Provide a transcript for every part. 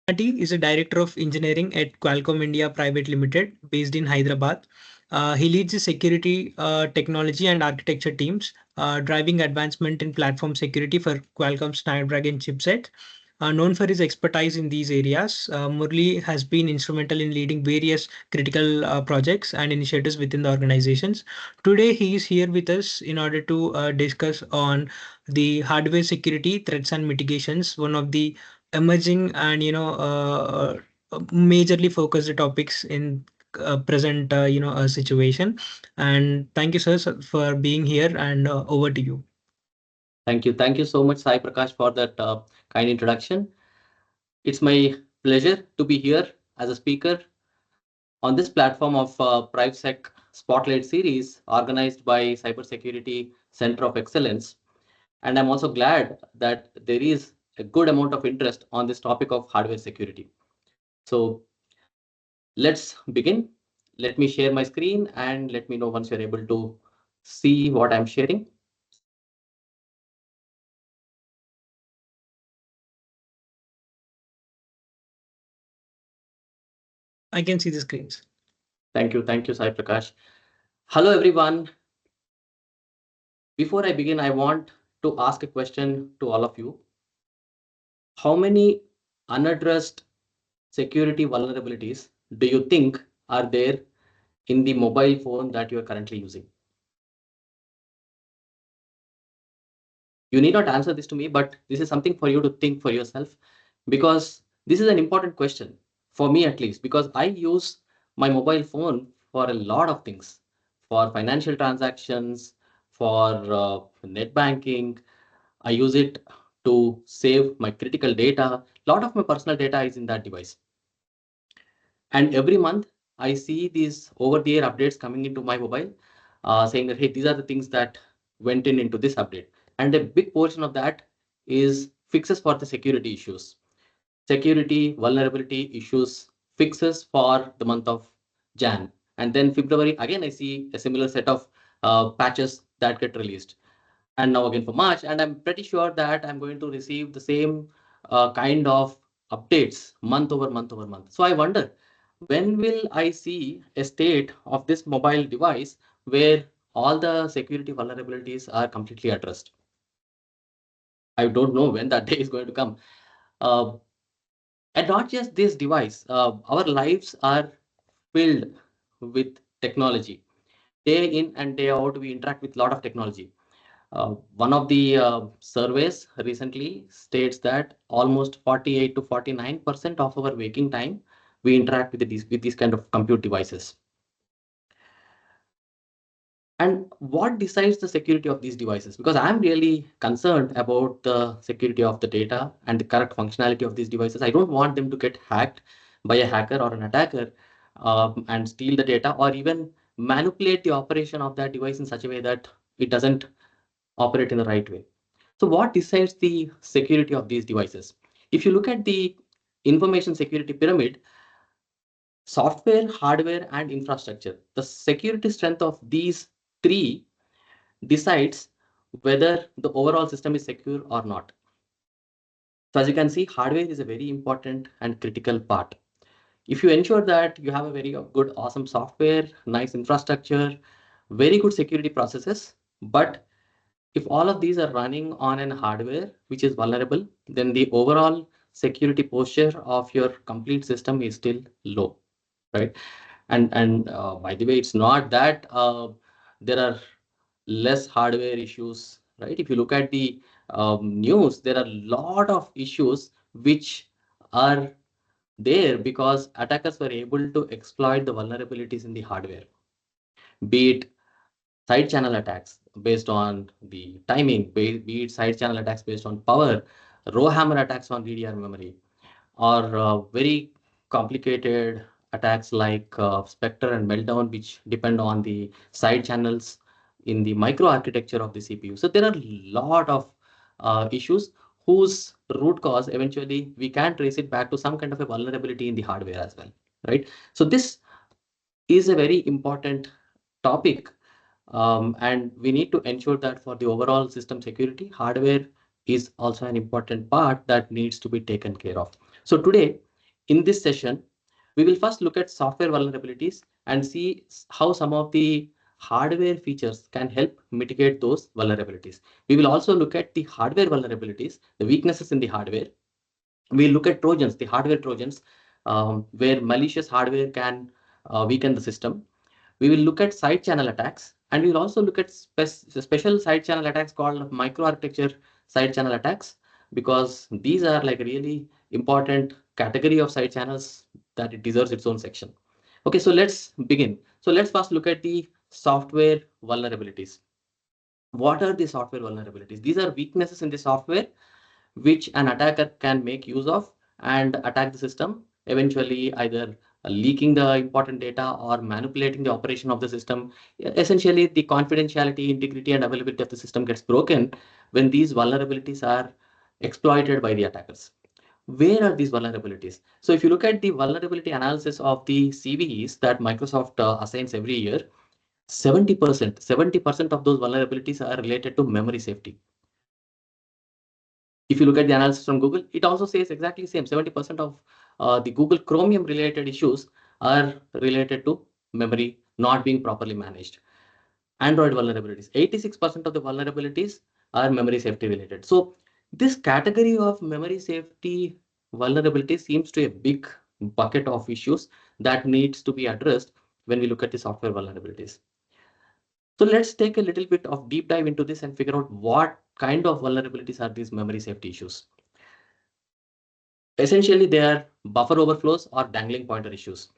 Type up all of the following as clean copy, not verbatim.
Palnati is a director of engineering at Qualcomm India Private Limited, based in Hyderabad. He leads the security, technology, and architecture teams, driving advancement in platform security for Qualcomm Snapdragon chipset. Known for his expertise in these areas, Murli has been instrumental in leading various critical projects and initiatives within the organizations. Today, he is here with us in order to discuss on the hardware security threats and mitigations, one of the emerging and majorly focused topics in present situation. And thank you, sir, for being here, and over to you. Thank you. Thank you so much, Sai Prakash, for that kind introduction. It's my pleasure to be here as a speaker on this platform of PrivSec Spotlight series organized by Cybersecurity Center of Excellence. And I'm also glad that there is a good amount of interest on this topic of hardware security. So let's begin. Let me share my screen and let me know once you're able to see what I'm sharing. I can see the screens. Thank you. Thank you, Sai Prakash. Hello, everyone. Before I begin, I want to ask a question to all of you. How many unaddressed security vulnerabilities do you think are there in the mobile phone that you are currently using? You need not answer this to me, but this is something for you to think for yourself, because this is an important question for me, at least, because I use my mobile phone for a lot of things, for financial transactions, for net banking. I use it to save my critical data. A lot of my personal data is in that device. And every month, I see these over-the-air updates coming into my mobile, saying that, hey, these are the things that went into this update. And a big portion of that is fixes for the security issues, security vulnerability issues, fixes for the month of Jan. And then February, again, I see a similar set of patches that get released. And now again for March, and I'm pretty sure that I'm going to receive the same kind of updates month over month over month. So I wonder, when will I see a state of this mobile device where all the security vulnerabilities are completely addressed? I don't know when that day is going to come. Uh, and not just this device, our lives are filled with technology. Day in and day out, we interact with a lot of technology. One of the surveys recently states that almost 48 to 49% of our waking time we interact with these kind of compute devices. And what decides the security of these devices? Because I'm really concerned about the security of the data and the correct functionality of these devices. I don't want them to get hacked by a hacker or an attacker and steal the data, or even manipulate the operation of that device in such a way that it doesn't operate in the right way. So what decides the security of these devices? If you look at the information security pyramid, software, hardware, and infrastructure, the security strength of these three decides whether the overall system is secure or not. So as you can see, hardware is a very important and critical part. If you ensure that you have a very good, awesome software, nice infrastructure, very good security processes, but if all of these are running on an hardware which is vulnerable, then the overall security posture of your complete system is still low, right? And by the way, it's not that there are less hardware issues, right? If you look at the news, there are a lot of issues which are there because attackers were able to exploit the vulnerabilities in the hardware, be it side channel attacks based on the timing, be it side channel attacks based on power, row hammer attacks on VDR memory, or very complicated attacks like Spectre and Meltdown, which depend on the side channels in the microarchitecture of the CPU. So there are a lot of issues whose root cause eventually we can trace it back to some kind of a vulnerability in the hardware as well, right? So this is a very important topic, and we need to ensure that for the overall system security, hardware is also an important part that needs to be taken care of. So today, In this session, we will first look at software vulnerabilities and see how some of the hardware features can help mitigate those vulnerabilities. We will also look at the hardware vulnerabilities, the weaknesses in the hardware. We look at Trojans, the hardware Trojans, where malicious hardware can weaken the system. We will look at side channel attacks, and we will also look at special side channel attacks called microarchitecture side channel attacks, because these are like a really important category of side channels that it deserves its own section. Okay, so let's begin. So let's first look at the software vulnerabilities. What are the software vulnerabilities? These are weaknesses in the software which an attacker can make use of and attack the system, eventually either leaking the important data or manipulating the operation of the system. Essentially, the confidentiality, integrity, and availability of the system gets broken when these vulnerabilities are exploited by the attackers. Where are these vulnerabilities? So if you look at the vulnerability analysis of the CVEs that Microsoft assigns every year, 70% of those vulnerabilities are related to memory safety. If you look at the analysis from Google, it also says exactly the same. 70% of the Google Chromium related issues are related to memory not being properly managed. Android vulnerabilities, 86% of the vulnerabilities are memory safety related. So this category of memory safety vulnerability seems to be a big bucket of issues that needs to be addressed when we look at the software vulnerabilities. So let's take a little bit of deep dive into this and figure out what kind of vulnerabilities are these memory safety issues. Essentially, they are buffer overflows or dangling pointer issues.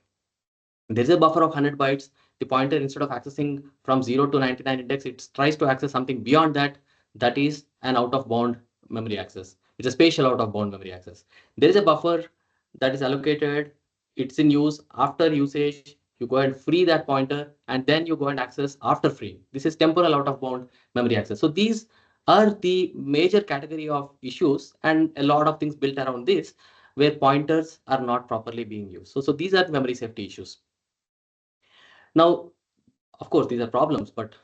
There's a buffer of 100 bytes. The pointer, instead of accessing from 0 to 99 index, it tries to access something beyond that. That is an out of bound memory access. It's a spatial out of bound memory access. There is a buffer that is allocated. It's in use. After usage, you go and free that pointer, and then you go and access after freeing. This is temporal out of bound memory access. So these are the major category of issues, and a lot of things built around this where pointers are not properly being used. So these are memory safety issues. Now, of course, these are problems, but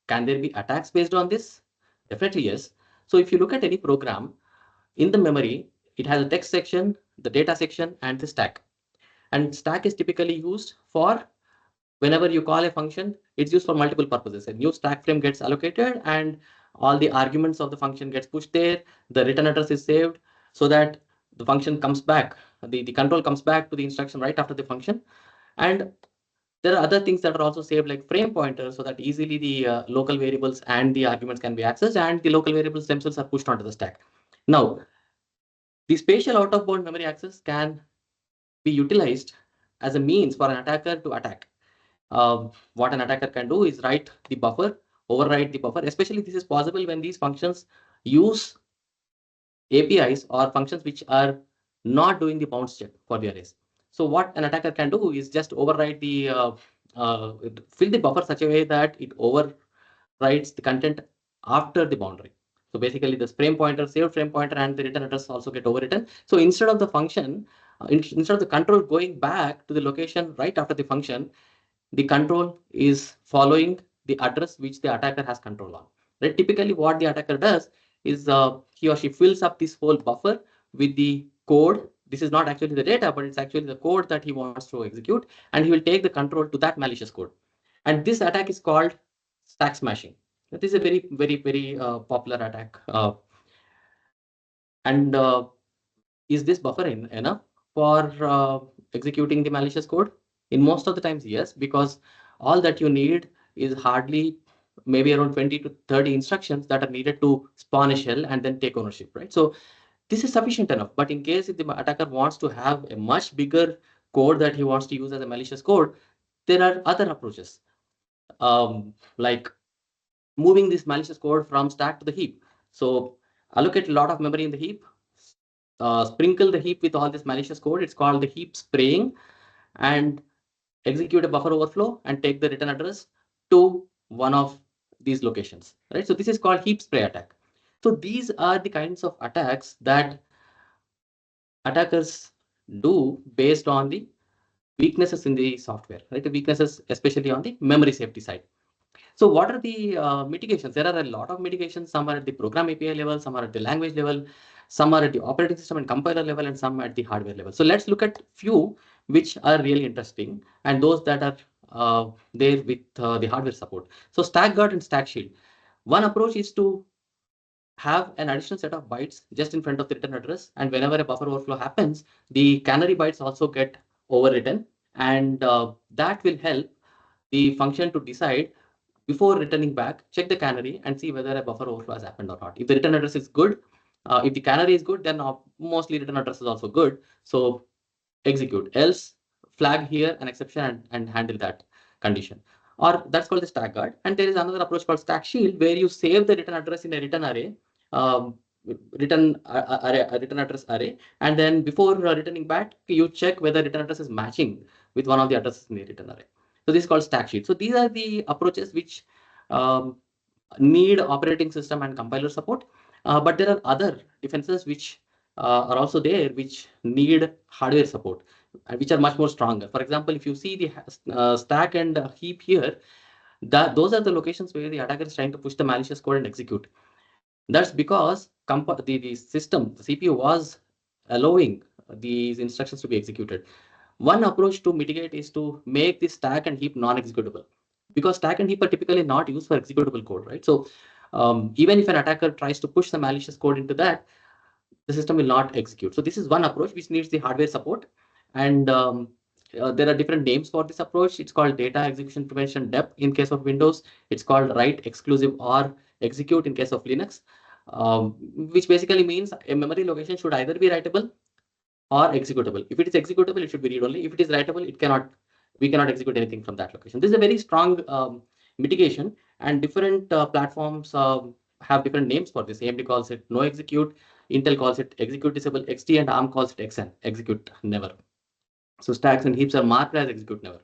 can there be attacks based on this? Definitely yes. So if you look at any program, in the memory, it has a text section, the data section, and the stack. And stack is typically used for whenever you call a function, it's used for multiple purposes. A new stack frame gets allocated and all the arguments of the function gets pushed there. The return address is saved so that the function comes back. The control comes back to the instruction right after the function. And there are other things that are also saved like frame pointers so that easily the local variables and the arguments can be accessed and the local variables themselves are pushed onto the stack. Now, the spatial out of bound memory access can be utilized as a means for an attacker to attack. What an attacker can do is write the buffer, overwrite the buffer. Especially this is possible when these functions use APIs or functions which are not doing the bounds check for the arrays. So what an attacker can do is just overwrite the fill the buffer such a way that it overwrites the content after the boundary. So basically, the frame pointer, saved frame pointer, and the return address also get overwritten. So instead of the function, instead of the control going back to the location right after the function, the control is following the address which the attacker has control on. Right? Typically, what the attacker does is he or she fills up this whole buffer with the code. This is not actually the data, but it's actually the code that he wants to execute, and he will take the control to that malicious code. And this attack is called stack smashing. This is a very popular attack. And is this buffer enough for executing the malicious code? In most of the times, yes, because all that you need is hardly maybe around 20 to 30 instructions that are needed to spawn a shell and then take ownership, right? So this is sufficient enough. But in case if the attacker wants to have a much bigger code that he wants to use as a malicious code, there are other approaches, like moving this malicious code from stack to the heap. So allocate a lot of memory in the heap, sprinkle the heap with all this malicious code. It's called the heap spraying, and execute a buffer overflow and take the return address to one of these locations, right? So this is called heap spray attack. So these are the kinds of attacks that attackers do based on the weaknesses in the software, right? The weaknesses, especially on the memory safety side. So what are the mitigations? There are a lot of mitigations. Some are at the program API level, some are at the language level. Some are at the operating system and compiler level, and some at the hardware level. So let's look at few which are really interesting, and those that are there with the hardware support. So stack guard and stack shield. One approach is to have an additional set of bytes just in front of the return address, and whenever a buffer overflow happens, the canary bytes also get overwritten, and that will help the function to decide before returning back, check the canary and see whether a buffer overflow has happened or not. If the return address is good, if the canary is good, then mostly return address is also good. So execute, else flag here an exception and handle that condition. Or that's called the stack guard. And there is another approach called stack shield, where you save the return address in a return array, um, return address array, and then before returning back, you check whether return address is matching with one of the addresses in the return array. So this is called stack shield. So these are the approaches which um, need operating system and compiler support, but there are other defenses which are also there, which need hardware support, which are much more stronger. For example, if you see the stack and heap here, those are the locations where the attacker is trying to push the malicious code and execute. That's because the system, the CPU was allowing these instructions to be executed. One approach to mitigate is to make the stack and heap non-executable, because stack and heap are typically not used for executable code, right? So even if an attacker tries to push the malicious code into that, the system will not execute. So this is one approach which needs the hardware support. And there are different names for this approach. It's called data execution prevention dep in case of Windows. It's called write exclusive or execute in case of Linux, which basically means a memory location should either be writable or executable. If it is executable, it should be read only. If it is writable, we cannot execute anything from that location. This is a very strong mitigation, and different platforms have different names for this. AMD calls it no execute, Intel calls it execute disable, XT and ARM calls it XN, execute never. So stacks and heaps are marked as execute never.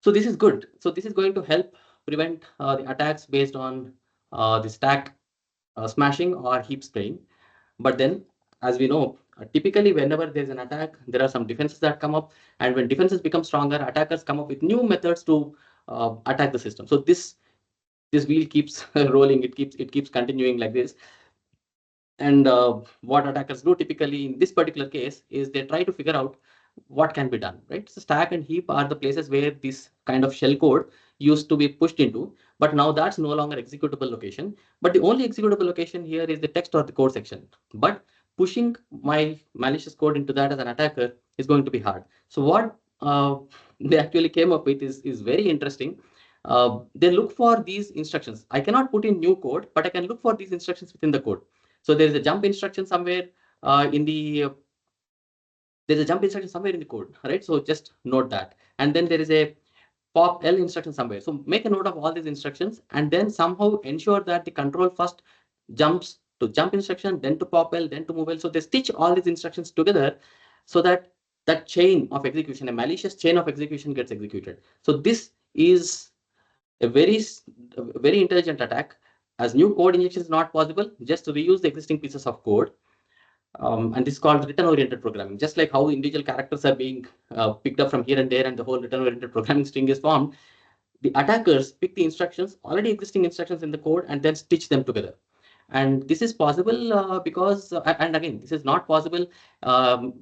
So this is good. So this is going to help prevent the attacks based on the stack smashing or heap spraying. But then, as we know, typically whenever there's an attack, there are some defenses that come up, and when defenses become stronger, attackers come up with new methods to attack the system. So this wheel keeps rolling. It keeps continuing like this. And what attackers do typically in this particular case is they try to figure out what can be done, right? So stack and heap are the places where this kind of shell code used to be pushed into, but now that's no longer executable location. But the only executable location here is the text or the code section. But pushing my malicious code into that as an attacker is going to be hard. So what they actually came up with is very interesting. They look for these instructions. I cannot put in new code, but I can look for these instructions within the code. So there is a jump instruction somewhere in the there's a jump instruction somewhere in the code, right? So just note that. And then there is a pop L instruction somewhere. So make a note of all these instructions, and then somehow ensure that the control first jumps to jump instruction, then to pop L, then to move L. So they stitch all these instructions together so that that chain of execution, a malicious chain of execution, gets executed. So this is a very intelligent attack. As new code injection is not possible, just to reuse the existing pieces of code. And this is called return-oriented programming. Just like how individual characters are being picked up from here and there, and the whole return-oriented programming string is formed, the attackers pick the instructions, already existing instructions in the code, and then stitch them together. And this is possible because, and again, this is not possible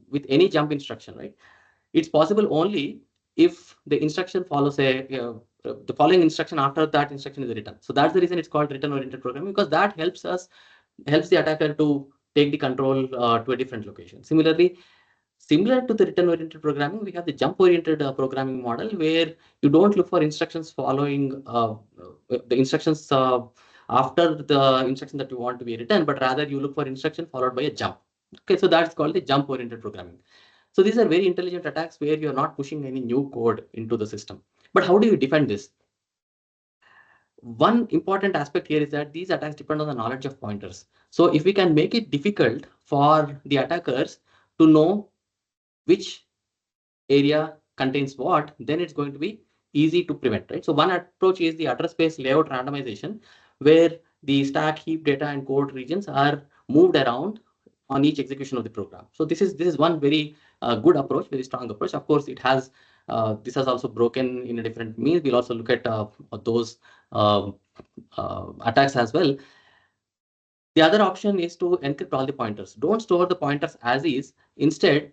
with any jump instruction, right? It's possible only if the instruction follows the following instruction after that instruction is written. So that's the reason it's called return-oriented programming, because that helps the attacker to take the control to a different location. Similar to the return-oriented programming, we have the jump-oriented programming model, where you don't look for instructions following the instructions after the instruction that you want to be written, but rather you look for instruction followed by a jump. Okay, so that's called the jump-oriented programming. So these are very intelligent attacks where you're not pushing any new code into the system. But how do you defend this? One important aspect here is that these attacks depend on the knowledge of pointers. So if we can make it difficult for the attackers to know which area contains what, then it's going to be easy to prevent, right? So one approach is the address space layout randomization, where the stack, heap, data, and code regions are moved around on each execution of the program. So this is one very good approach, very strong approach. Of course, this has also broken in a different means. We'll also look at those attacks as well. The other option is to encrypt all the pointers. Don't store the pointers as is. Instead,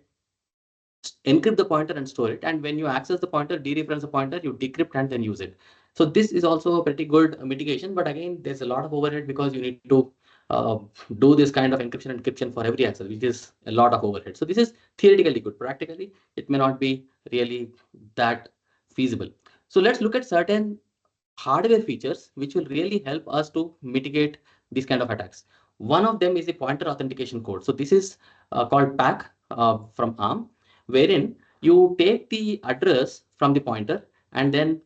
encrypt the pointer and store it. And when you access the pointer, dereference the pointer, you decrypt and then use it. So this is also a pretty good mitigation. But again, there's a lot of overhead because you need to uh, do this kind of encryption and encryption for every access, which is a lot of overhead. So this is theoretically good. Practically, it may not be really that feasible. So let's look at certain hardware features which will really help us to mitigate these kind of attacks. One of them is the pointer authentication code. So this is called PAC from ARM, wherein you take the address from the pointer and then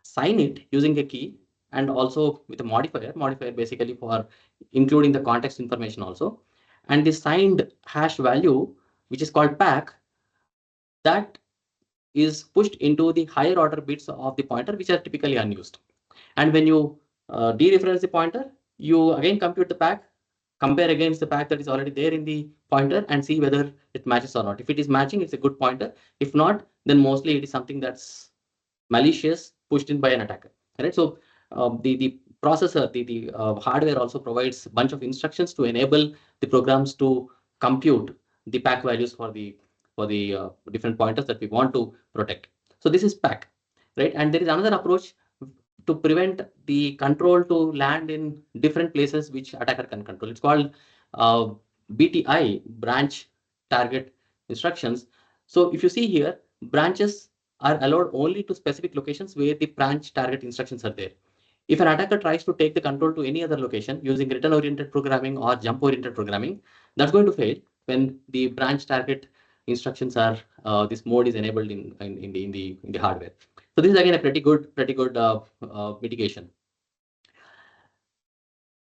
sign it using a key and also with a modifier basically for including the context information also. And the signed hash value, which is called PAC, that is pushed into the higher order bits of the pointer, which are typically unused. And when you dereference the pointer, you again compute the pack, compare against the pack that is already there in the pointer and see whether it matches or not. If it is matching, it's a good pointer. If not, then mostly it is something that's malicious pushed in by an attacker. Right? So the processor, the hardware also provides a bunch of instructions to enable the programs to compute the pack values for the different pointers that we want to protect. So this is pack, right? And there is another approach to prevent the control to land in different places which attacker can control. It's called uh, BTI, branch target instructions. So if you see here, branches are allowed only to specific locations where the branch target instructions are there. If an attacker tries to take the control to any other location using return-oriented programming or jump-oriented programming, that's going to fail when the branch target instructions are this mode is enabled in the hardware. So this is again a pretty good mitigation.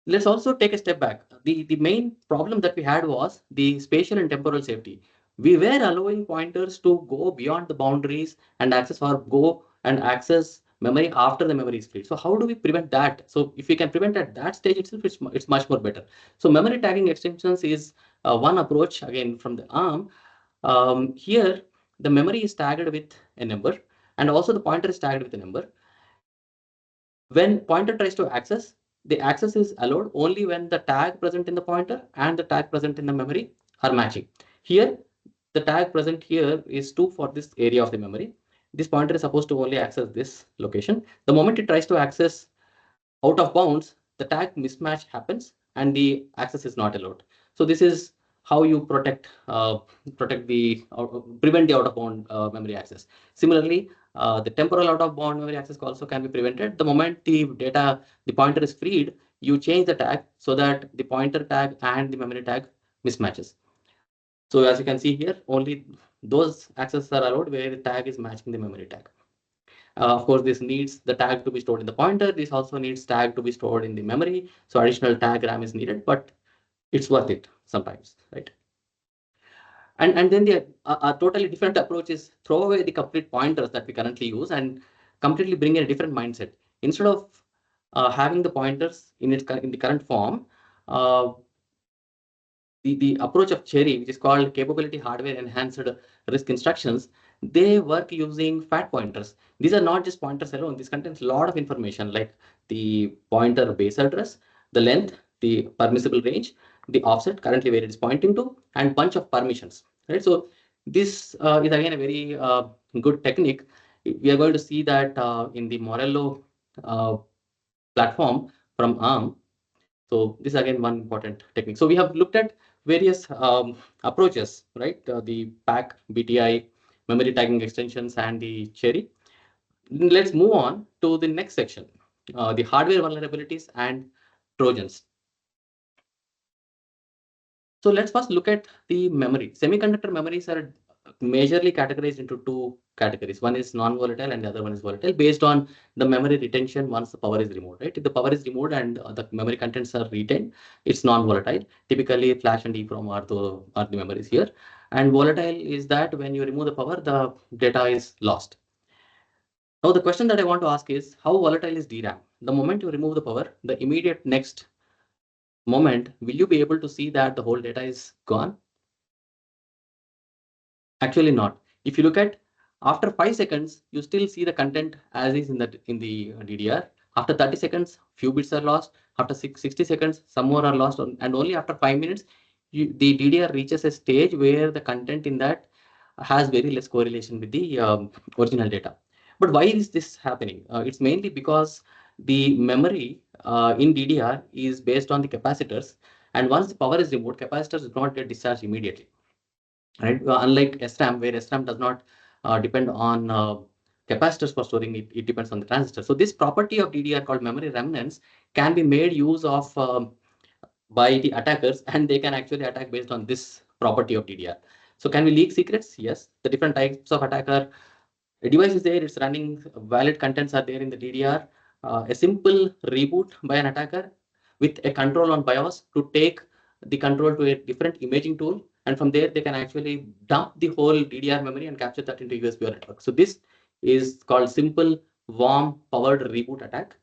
Let's also take a step back. The main problem that we had was the spatial and temporal safety. We were allowing pointers to go beyond the boundaries and access or go and access memory after the memory is freed. So how do we prevent that? So if we can prevent at that stage itself, it's much more better. So memory tagging extensions is one approach again from the ARM. Here, the memory is tagged with a number and also the pointer is tagged with a number. When pointer tries to access, the access is allowed only when the tag present in the pointer and the tag present in the memory are matching. Here, the tag present here is 2 for this area of the memory. This pointer is supposed to only access this location. The moment it tries to access out of bounds, the tag mismatch happens and the access is not allowed. So this is how you protect the prevent the out of bound memory access. Similarly, the temporal out of bound memory access also can be prevented. The moment the pointer is freed, you change the tag so that the pointer tag and the memory tag mismatches. So as you can see here, only those accesses are allowed where the tag is matching the memory tag. Of course, this needs the tag to be stored in the pointer. This also needs tag to be stored in the memory. So additional tag RAM is needed, but it's worth it sometimes, right? And then the a totally different approach is throw away the complete pointers that we currently use and completely bring in a different mindset. Instead of having the pointers in the current form, uh, the approach of Cherry, which is called capability hardware enhanced risk instructions, they work using fat pointers. These are not just pointers alone. This contains a lot of information like the pointer base address, the length, the permissible range, the offset currently where it is pointing to, and bunch of permissions. Right. So this is again a very good technique. We are going to see that in the Morello platform from ARM. So this is again one important technique. So we have looked at various approaches, right? The PAC, BTI, memory tagging extensions, and the Cherry. Let's move on to the next section, the hardware vulnerabilities and Trojans. So let's first look at the memory. Semiconductor memories are majorly categorized into two categories. One is non-volatile and the other one is volatile based on the memory retention once the power is removed, right? If the power is removed and the memory contents are retained, it's non-volatile. Typically flash and EEPROM are the memories here. And volatile is that when you remove the power, the data is lost. Now the question that I want to ask is how volatile is DRAM? The moment you remove the power, the immediate next moment, will you be able to see that the whole data is gone? Actually not. If you look at after 5 seconds, you still see the content as is in the DDR. After 30 seconds, few bits are lost. after 60 seconds, some more are lost, and only after 5 minutes, the DDR reaches a stage where the content in that has very less correlation with the original data. But why is this happening? It's mainly because the memory in DDR is based on the capacitors, and once the power is removed, capacitors do not get discharged immediately, right? Unlike SRAM, where SRAM does not depend on capacitors for storing it, it depends on the transistor. So this property of DDR called memory remnants can be made use of by the attackers, and they can actually attack based on this property of DDR. So can we leak secrets? Yes. The different types of attacker, a device is there, it's running, valid contents are there in the DDR. A simple reboot by an attacker with a control on BIOS to take the control to a different imaging tool, and from there they can actually dump the whole DDR memory and capture that into USB or network. So this is called simple warm powered reboot attack.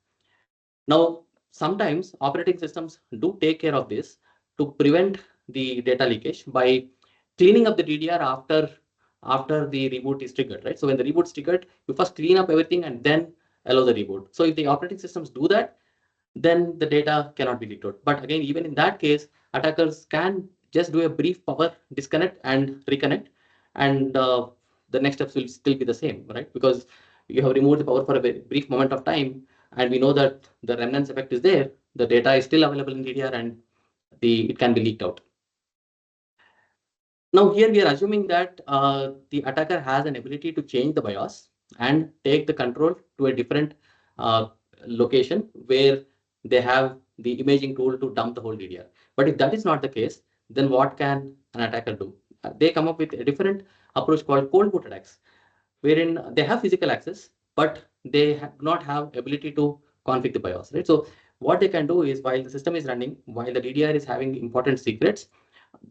Now, sometimes operating systems do take care of this to prevent the data leakage by cleaning up the DDR after the reboot is triggered, right? So when the reboot is triggered, you first clean up everything and then allow the reboot. So if the operating systems do that, then the data cannot be leaked out. But again, even in that case, attackers can just do a brief power disconnect and reconnect, and the next steps will still be the same, right? Because you have removed the power for a very brief moment of time, and we know that the remnants effect is there. The data is still available in DDR, and it can be leaked out. Now here we are assuming that the attacker has an ability to change the BIOS and take the control to a different uh, location where they have the imaging tool to dump the whole DDR. But if that is not the case, then what can an attacker do? They come up with a different approach called cold boot attacks, wherein they have physical access, but they do not have ability to config the BIOS, right? So what they can do is, while the system is running, while the DDR is having important secrets,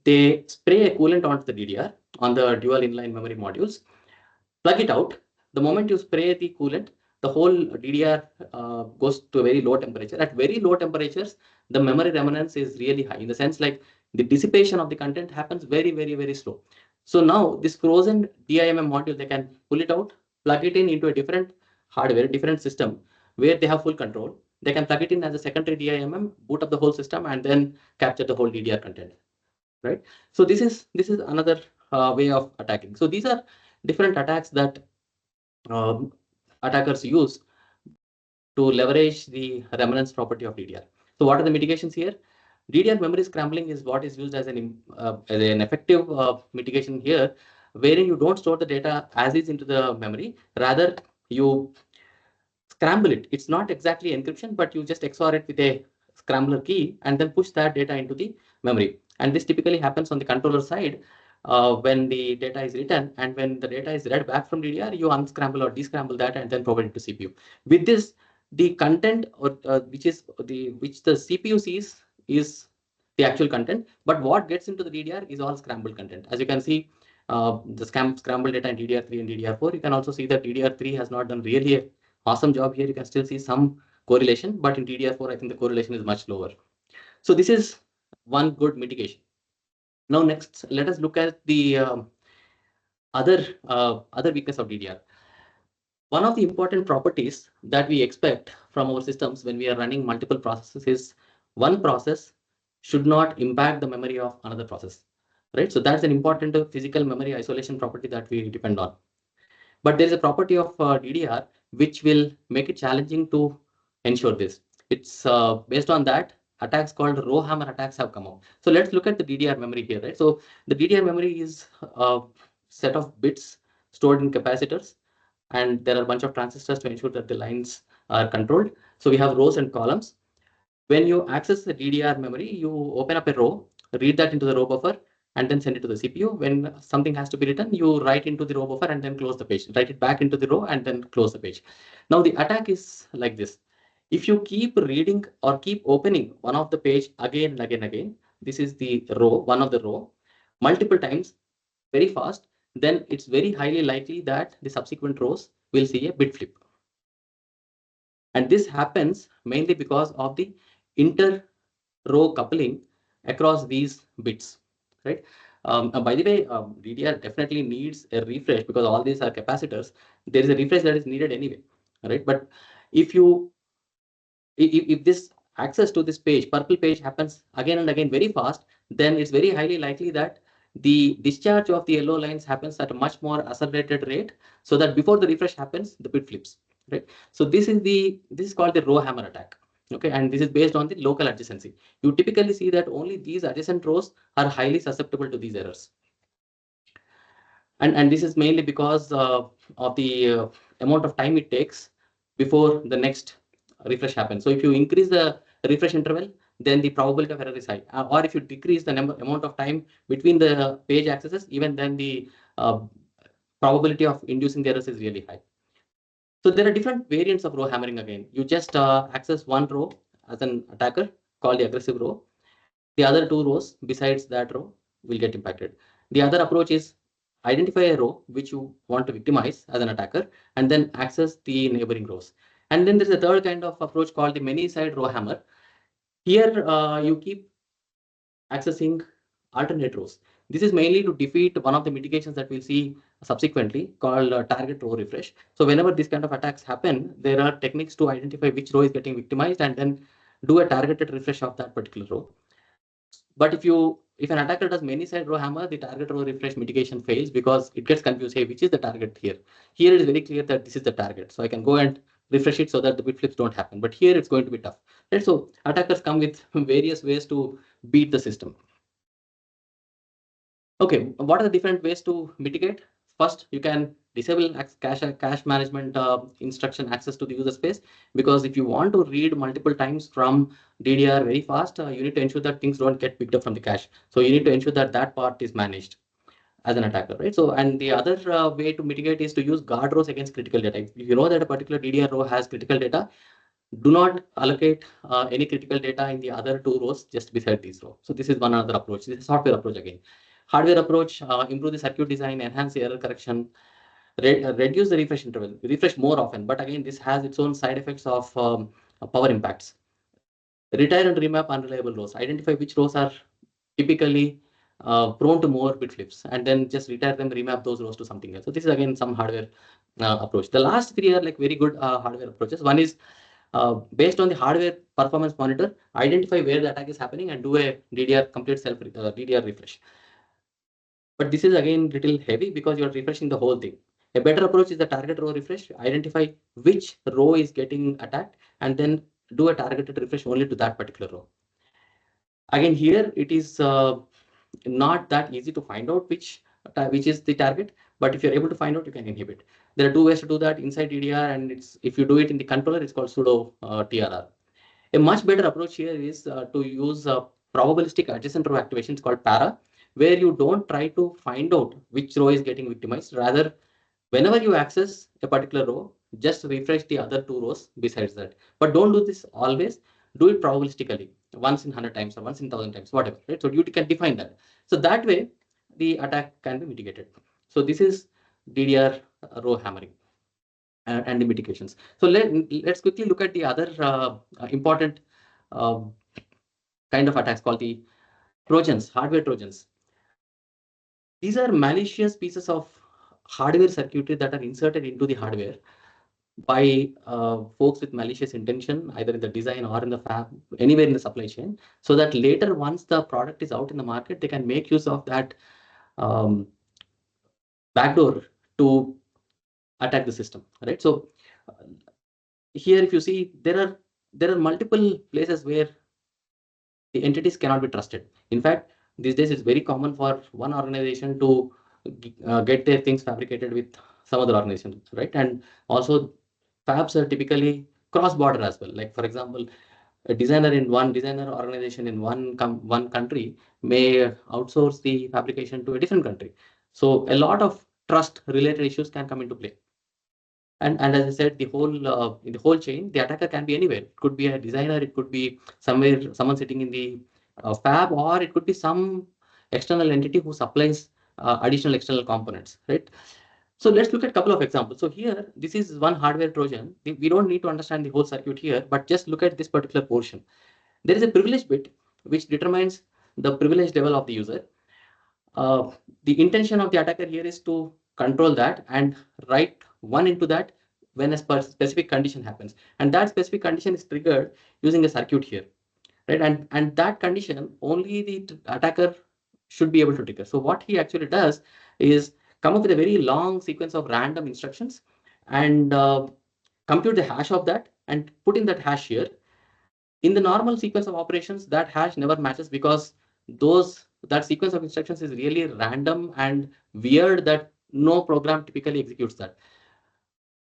they spray a coolant onto the DDR on the dual inline memory modules, plug it out. The moment you spray the coolant, the whole DDR goes to a very low temperature. At very low temperatures, the memory remnants is really high, in the sense like the dissipation of the content happens very, very, very slow. So now this frozen DIMM module, they can pull it out, plug it in into a different hardware, different system where they have full control. They can plug it in as a secondary DIMM, boot up the whole system, and then capture the whole DDR content, right? So this is another way of attacking. So these are different attacks that um, attackers use to leverage the remnants property of DDR. So what are the mitigations here? DDR memory scrambling is what is used as as an effective mitigation here, wherein you don't store the data as is into the memory. Rather, you scramble it. It's not exactly encryption, but you just XOR it with a scrambler key and then push that data into the memory. And this typically happens on the controller side when the data is written, and when the data is read back from DDR, you unscramble or descramble that and then provide it to CPU. With this, the content or which the CPU sees is the actual content, but what gets into the DDR is all scrambled content. As you can see, the scrambled data in DDR3 and DDR4. You can also see that DDR3 has not done really a awesome job here. You can still see some correlation, but in DDR4, I think the correlation is much lower. So this is one good mitigation. Now next, let us look at the other weakness of DDR. One of the important properties that we expect from our systems when we are running multiple processes is one process should not impact the memory of another process, right? So that's an important physical memory isolation property that we depend on. But there is a property of DDR which will make it challenging to ensure this. It's based on that, attacks called row hammer attacks have come up. So let's look at the DDR memory here, right? So the DDR memory is a set of bits stored in capacitors, and there are a bunch of transistors to ensure that the lines are controlled. So we have rows and columns. When you access the DDR memory, you open up a row, read that into the row buffer, and then send it to the CPU. When something has to be written, you write into the row buffer and then close the page. Write it back into the row and then close the page. Now the attack is like this. If you keep reading or keep opening one of the page again and again and again, this is the row, one of the row, multiple times, very fast, then it's very highly likely that the subsequent rows will see a bit flip. And this happens mainly because of the inter row coupling across these bits, right? By the way, DDR definitely needs a refresh because all these are capacitors. There is a refresh that is needed anyway, right? But if you if this access to this page, purple page, happens again and again very fast, then it's very highly likely that the discharge of the yellow lines happens at a much more accelerated rate, so that before the refresh happens, the bit flips, right? So this is called the row hammer attack. Okay, and this is based on the local adjacency. You typically see that only these adjacent rows are highly susceptible to these errors. And this is mainly because of the amount of time it takes before the next refresh happens. So if you increase the refresh interval, then the probability of error is high. Or if you decrease the amount of time between the page accesses, even then the uh, probability of inducing the errors is really high. So there are different variants of row hammering again. You just access one row as an attacker called the aggressive row. The other two rows besides that row will get impacted. The other approach is identify a row which you want to victimize as an attacker and then access the neighboring rows. And then there's a third kind of approach called the many side row hammer. Here you keep accessing alternate rows. This is mainly to defeat one of the mitigations that we'll see subsequently called target row refresh. So whenever these kind of attacks happen, there are techniques to identify which row is getting victimized and then do a targeted refresh of that particular row. But if an attacker does many side row hammer, the target row refresh mitigation fails because it gets confused. Hey, which is the target here? Here it is very clear that this is the target. So I can go and refresh it so that the bit flips don't happen. But here it's going to be tough. Right? So attackers come with various ways to beat the system. Okay, what are the different ways to mitigate? First, you can disable cache management instruction access to the user space, because if you want to read multiple times from DDR very fast, you need to ensure that things don't get picked up from the cache. So you need to ensure that that part is managed as an attacker, right? So, and the other way to mitigate is to use guard rows against critical data. If you know that a particular DDR row has critical data, do not allocate any critical data in the other two rows just beside these rows. So this is one other approach. This is software approach again. Hardware approach, improve the circuit design, enhance the error correction, reduce the refresh interval, refresh more often. But again, this has its own side effects of power impacts. Retire and remap unreliable rows. Identify which rows are typically prone to more bit flips, and then just retire them, remap those rows to something else. So this is again some hardware approach. The last three are like very good hardware approaches. One is based on the hardware performance monitor, identify where the attack is happening and do a DDR complete self DDR refresh. But this is again little heavy because you're refreshing the whole thing. A better approach is the target row refresh. Identify which row is getting attacked and then do a targeted refresh only to that particular row. Again, here it is not that easy to find out which is the target, but if you're able to find out, you can inhibit. There are two ways to do that inside DDR, and it's if you do it in the controller, it's called pseudo TRR. A much better approach here is to use probabilistic adjacent row activations called para, where you don't try to find out which row is getting victimized. Rather, whenever you access a particular row, just refresh the other two rows besides that. But don't do this always. Do it probabilistically, once in 100 times or once in 1000 times, whatever. Right? So you can define that. So that way, the attack can be mitigated. So this is DDR row hammering and the mitigations. So let's quickly look at the other important kind of attacks called the Trojans, hardware Trojans. These are malicious pieces of hardware circuitry that are inserted into the hardware by folks with malicious intention, either in the design or in the fab, anywhere in the supply chain, so that later, once the product is out in the market, they can make use of that um, backdoor to attack the system, right? So here, if you see, there are multiple places where the entities cannot be trusted. In fact, these days it's very common for one organization to get their things fabricated with some other organization, right? And also, fabs are typically cross-border as well. Like for example, a designer in one designer organization in one country may outsource the fabrication to a different country. So a lot of trust-related issues can come into play. And as I said, the whole in the whole chain, the attacker can be anywhere. It could be a designer, it could be someone sitting in the fab, or it could be some external entity who supplies additional external components, right? So let's look at a couple of examples. So here, this is one hardware Trojan. We don't need to understand the whole circuit here, but just look at this particular portion. There is a privilege bit which determines the privilege level of the user. Uh, the intention of the attacker here is to control that and write one into that when a specific condition happens, and that specific condition is triggered using a circuit here, right? And that condition only the attacker should be able to trigger. So what he actually does is come up with a very long sequence of random instructions and compute the hash of that and put in that hash here. In the normal sequence of operations, that hash never matches because that sequence of instructions is really random and weird that no program typically executes that.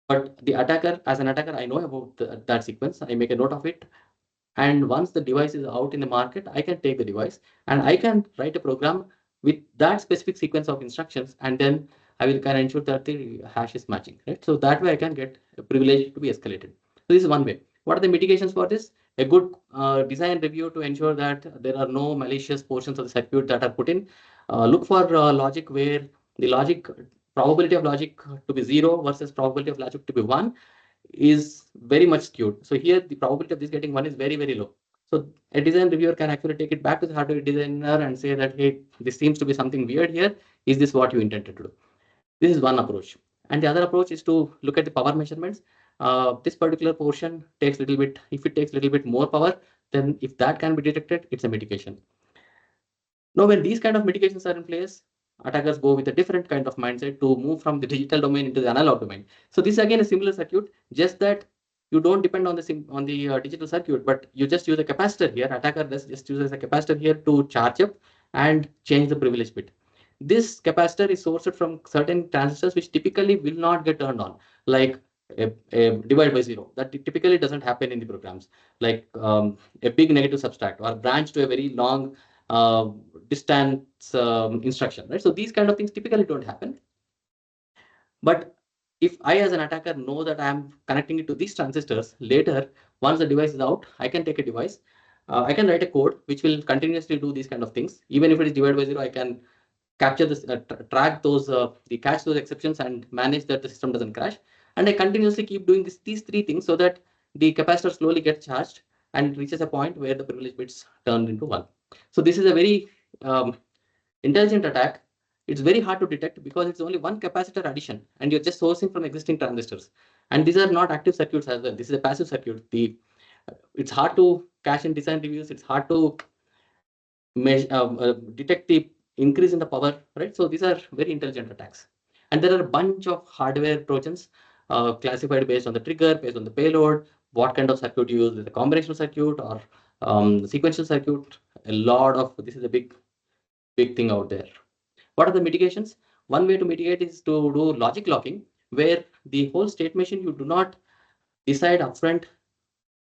But the attacker, as an attacker, I know about that sequence. I make a note of it. And once the device is out in the market, I can take the device and I can write a program with that specific sequence of instructions. And then I will kind of ensure that the hash is matching, right? So that way I can get a privilege to be escalated. So this is one way. What are the mitigations for this? A good design review to ensure that there are no malicious portions of the circuit that are put in. Look for logic where the logic probability of logic to be 0 versus probability of logic to be 1 is very much skewed. So here the probability of this getting 1 is very, very low. So a design reviewer can actually take it back to the hardware designer and say that, hey, this seems to be something weird here. Is this what you intended to do? This is one approach. And the other approach is to look at the power measurements. This particular portion takes a little bit, if it takes a little bit more power, then if that can be detected, it's a mitigation. Now, when these kind of mitigations are in place, attackers go with a different kind of mindset to move from the digital domain into the analog domain. So this is again a similar circuit, just that you don't depend on the digital circuit, but you just use a capacitor here. Attacker just uses a capacitor here to charge up and change the privilege bit. This capacitor is sourced from certain transistors which typically will not get turned on, like a divide by zero. That typically doesn't happen in the programs, like a big negative subtract or branch to a very long uh, distance instruction, right? So these kind of things typically don't happen. But if I, as an attacker, know that I am connecting it to these transistors, later, once the device is out, I can take a device. I can write a code which will continuously do these kind of things. Even if it is divided by zero, I can capture this, track those, catch those exceptions and manage that the system doesn't crash. And I continuously keep doing these three things so that the capacitor slowly gets charged and reaches a point where the privilege bits turn into 1. So this is a very intelligent attack. It's very hard to detect because it's only one capacitor addition and you're just sourcing from existing transistors. And these are not active circuits as well. This is a passive circuit. It's hard to cache in design reviews. It's hard to detect the increase in the power, right? So these are very intelligent attacks. And there are a bunch of hardware trojans classified based on the trigger, based on the payload, what kind of circuit you use, with a combinational circuit or sequential circuit. A lot of this is a big thing out there. What are the mitigations? One way to mitigate is to do logic locking, where the whole state machine you do not decide upfront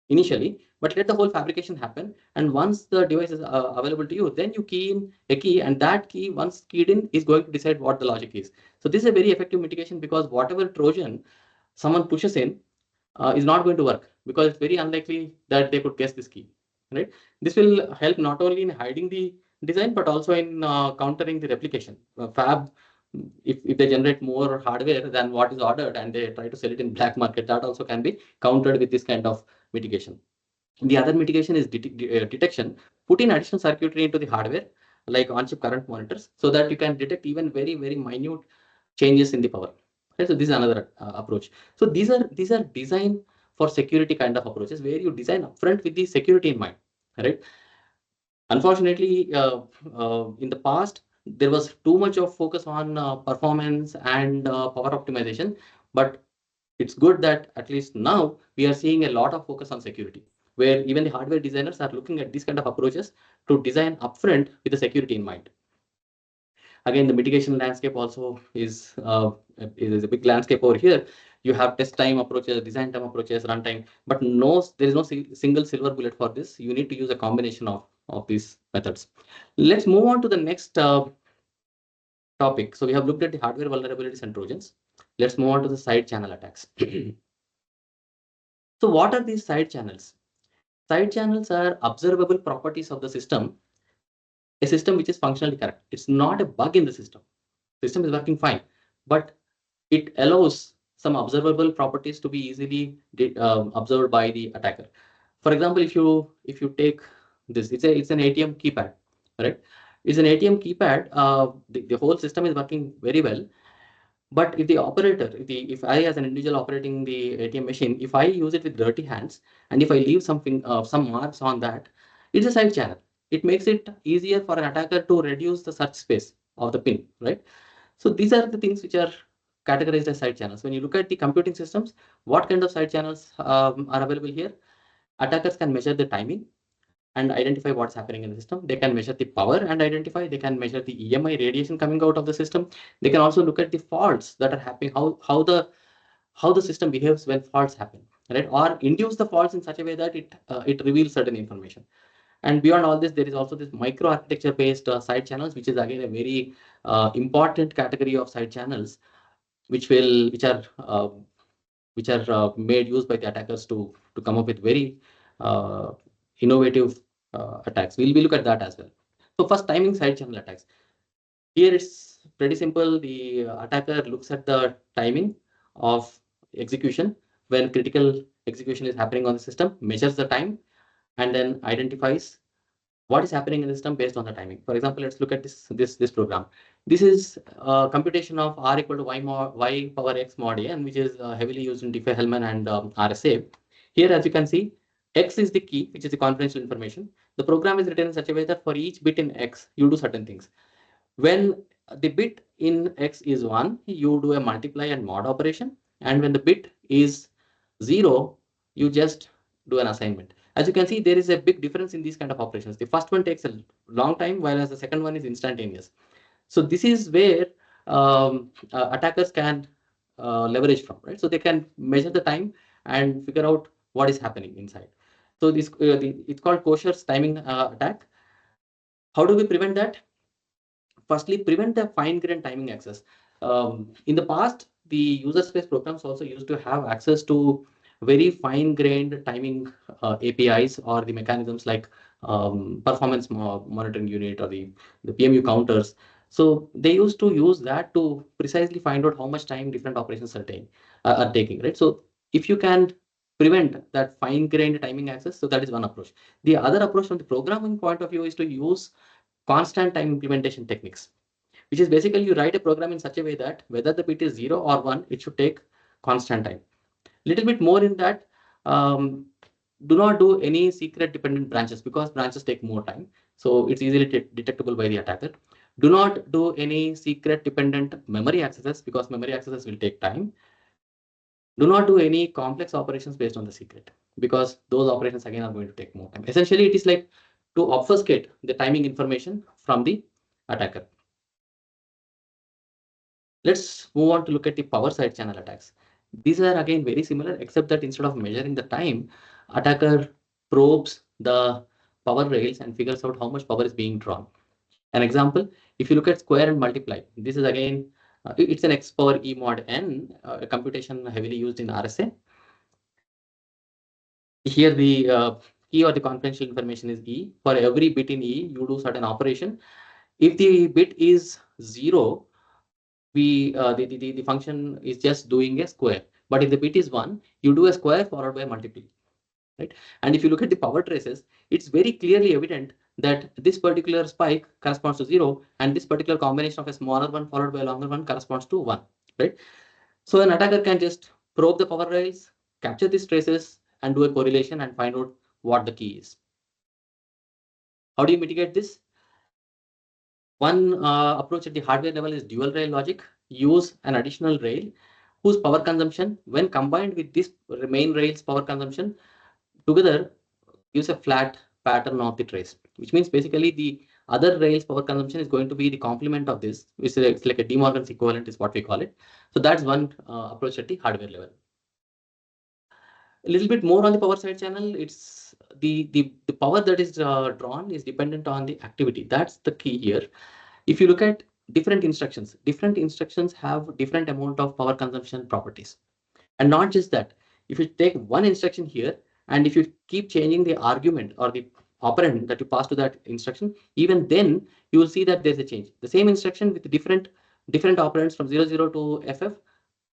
initially, but let the whole fabrication happen. And once the device is available to you, then you key in a key, and that key, once keyed in, is going to decide what the logic is. So this is a very effective mitigation because whatever Trojan someone pushes in is not going to work because it's very unlikely that they could guess this key, right? This will help not only in hiding the design, but also in countering the replication. Fab, if they generate more hardware than what is ordered and they try to sell it in black market, that also can be countered with this kind of mitigation. The other mitigation is detection. Put in additional circuitry into the hardware, like on-chip current monitors, so that you can detect even very, very minute changes in the power. Right? So this is another approach. So these are design for security kind of approaches where you design upfront with the security in mind. Right? Unfortunately, in the past, there was too much of focus on performance and power optimization, but it's good that at least now we are seeing a lot of focus on security, where even the hardware designers are looking at these kind of approaches to design upfront with the security in mind. Again, the mitigation landscape also is a big landscape over here. You have test time approaches, design time approaches, runtime, but there is no single silver bullet for this. You need to use a combination of these methods. Let's move on to the next topic. So we have looked at the hardware vulnerabilities and trojans. Let's move on to the side channel attacks. So what are these side channels? Side channels are observable properties of the system, a system which is functionally correct. It's not a bug in the system. System is working fine, but it allows some observable properties to be easily observed by the attacker. For example, if you take this, it's an ATM keypad, right? It's an ATM keypad. The whole system is working very well, But if the operator, if I as an individual operating the ATM machine, if I use it with dirty hands and if I leave something, some marks on that, it's a side channel. It makes it easier for an attacker to reduce the search space of the pin, right? So these are the things which are categorized as side channels. When you look at the computing systems, what kind of side channels are available here? Attackers can measure the timing and identify what's happening in the system. They can measure the power and identify. They can measure the EMI radiation coming out of the system. They can also look at the faults that are happening, how the system behaves when faults happen, right? Or induce the faults in such a way that it reveals certain information. And beyond all this, there is also this micro architecture based side channels, which is again a very important category of side channels, which are made use by the attackers to come up with very uh, innovative attacks. We look at that as well. So first, timing side channel attacks. Here it's pretty simple. The attacker looks at the timing of execution when critical execution is happening on the system, measures the time, and then identifies what is happening in the system based on the timing. For example, let's look at this program. This is computation of r equal to y power x mod a, and which is heavily used in Diffie-Hellman and RSA. Here, as you can see, x is the key, which is the confidential information. The program is written in such a way that for each bit in x, you do certain things. When the bit in x is 1, you do a multiply and mod operation. And when the bit is 0, you just do an assignment. As you can see, there is a big difference in these kind of operations. The first one takes a long time, whereas the second one is instantaneous. So this is where attackers can leverage from, right? So they can measure the time and figure out what is happening inside. So it's called Kocher's timing attack. How do we prevent that? Firstly, prevent the fine-grained timing access. In the past, the user space programs also used to have access to very fine-grained timing APIs or the mechanisms like performance monitoring unit or the PMU counters. So they used to use that to precisely find out how much time different operations are taking, right? So if you can prevent that fine-grained timing access, so that is one approach. The other approach from the programming point of view is to use constant time implementation techniques, which is basically you write a program in such a way that whether the bit is 0 or 1, it should take constant time. Little bit more in that, um, do not do any secret dependent branches because branches take more time. So it's easily detectable by the attacker. Do not do any secret dependent memory accesses because memory accesses will take time. Do not do any complex operations based on the secret because those operations again are going to take more time. Essentially, it is like to obfuscate the timing information from the attacker. Let's move on to look at the power side channel attacks. These are again very similar, except that instead of measuring the time, attacker probes the power rails and figures out how much power is being drawn. An example, if you look at square and multiply, this is again, it's an x power e mod n, a computation heavily used in RSA. Here the key or the confidential information is E. For every bit in E, you do certain operation. If the bit is 0, the function is just doing a square. But if the bit is 1, you do a square followed by a multiply, right? And if you look at the power traces, it's very clearly evident that this particular spike corresponds to 0, and this particular combination of a smaller one followed by a longer one corresponds to 1, right? So an attacker can just probe the power rails, capture these traces, and do a correlation and find out what the key is. How do you mitigate this? One approach at the hardware level is dual rail logic. Use an additional rail whose power consumption, when combined with this main rail's power consumption, together gives a flat pattern of the trace, which means basically the other rail's power consumption is going to be the complement of this, which is it's like a De Morgan's equivalent is what we call it. So that's one approach at the hardware level. A little bit more on the power side channel, it's the power that is drawn is dependent on the activity. That's the key here. If you look at different instructions have different amount of power consumption properties. And not just that, if you take one instruction here, and if you keep changing the argument or the operand that you pass to that instruction, even then you will see that there's a change. The same instruction with different operands from 00 to FF,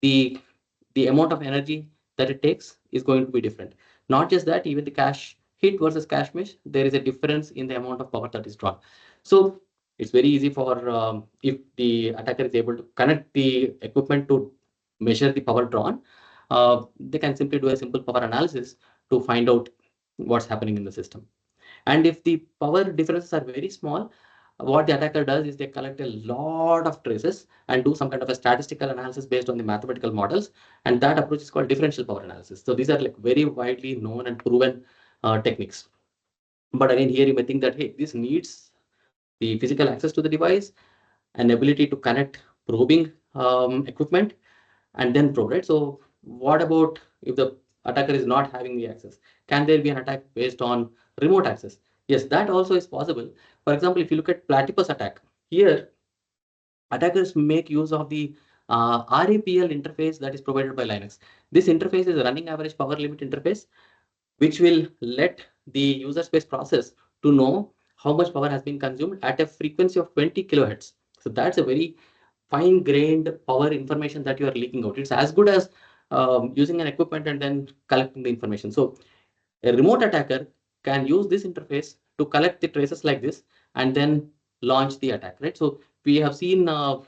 the amount of energy that it takes is going to be different. Not just that, even the cache hit versus cache miss, there is a difference in the amount of power that is drawn. So It's very easy for if the attacker is able to connect the equipment to measure the power drawn, they can simply do a simple power analysis to find out what's happening in the system. And if the power differences are very small, what the attacker does is they collect a lot of traces and do some kind of a statistical analysis based on the mathematical models. And that approach is called differential power analysis. So these are like very widely known and proven techniques. But again, here you may think that, hey, this needs the physical access to the device, an ability to connect probing equipment, and then probe, right? So what about if the attacker is not having the access? Can there be an attack based on remote access? Yes, that also is possible. For example, if you look at platypus attack, here attackers make use of the RAPL interface that is provided by Linux. This interface is a running average power limit interface, which will let the user space process to know how much power has been consumed at a frequency of 20 kilohertz. So that's a very fine-grained power information that you are leaking out. It's as good as using an equipment and then collecting the information. So a remote attacker can use this interface to collect the traces like this and then launch the attack, right? So we have seen RSA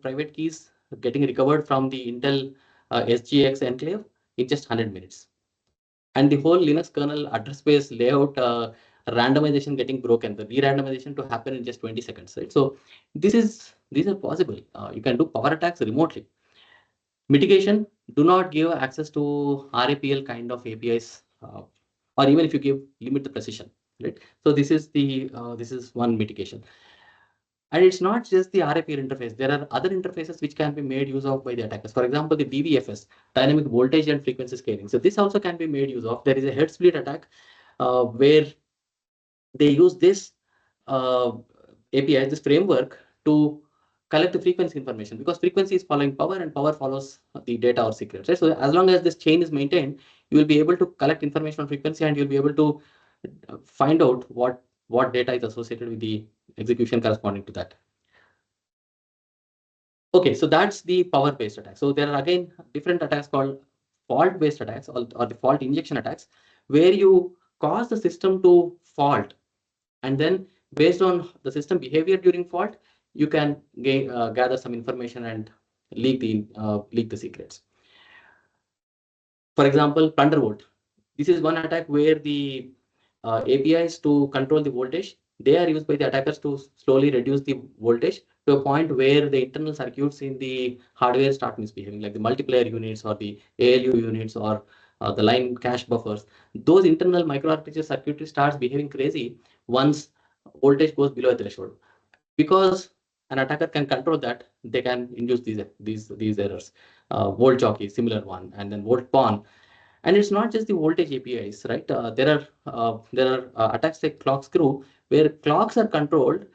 private keys getting recovered from the Intel SGX enclave in just 100 minutes. And the whole Linux kernel address space layout randomization getting broken, the re-randomization to happen in just 20 seconds, right? So these are possible. You can do power attacks remotely. Mitigation, do not give access to RAPL kind of APIs, or even if you give, limit the precision, right? So this is one mitigation. And it's not just the RAPL interface. There are other interfaces which can be made use of by the attackers. For example, the DVFS, dynamic voltage and frequency scaling. So this also can be made use of. There is a head split attack where they use this API, this framework, to collect the frequency information, because frequency is following power and power follows the data or secrets, right? So as long as this chain is maintained, you will be able to collect information on frequency and you'll be able to find out what data is associated with the execution corresponding to that. Okay, so that's the power-based attack. So there are again different attacks called fault-based attacks or the fault injection attacks, where you cause the system to fault, and then based on the system behavior during fault, you can gather some information and leak the secrets. For example, Plunderbolt. This is one attack where the APIs to control the voltage, they are used by the attackers to slowly reduce the voltage to a point where the internal circuits in the hardware start misbehaving, like the multiplayer units or the ALU units or the line cache buffers. Those internal microarchitecture circuitry starts behaving crazy once voltage goes below a threshold. Because an attacker can control that, they can induce these errors. Volt jockey, similar one, and then volt pawn. And it's not just the voltage APIs, right? There are attacks like clock screw, where clocks are controlled,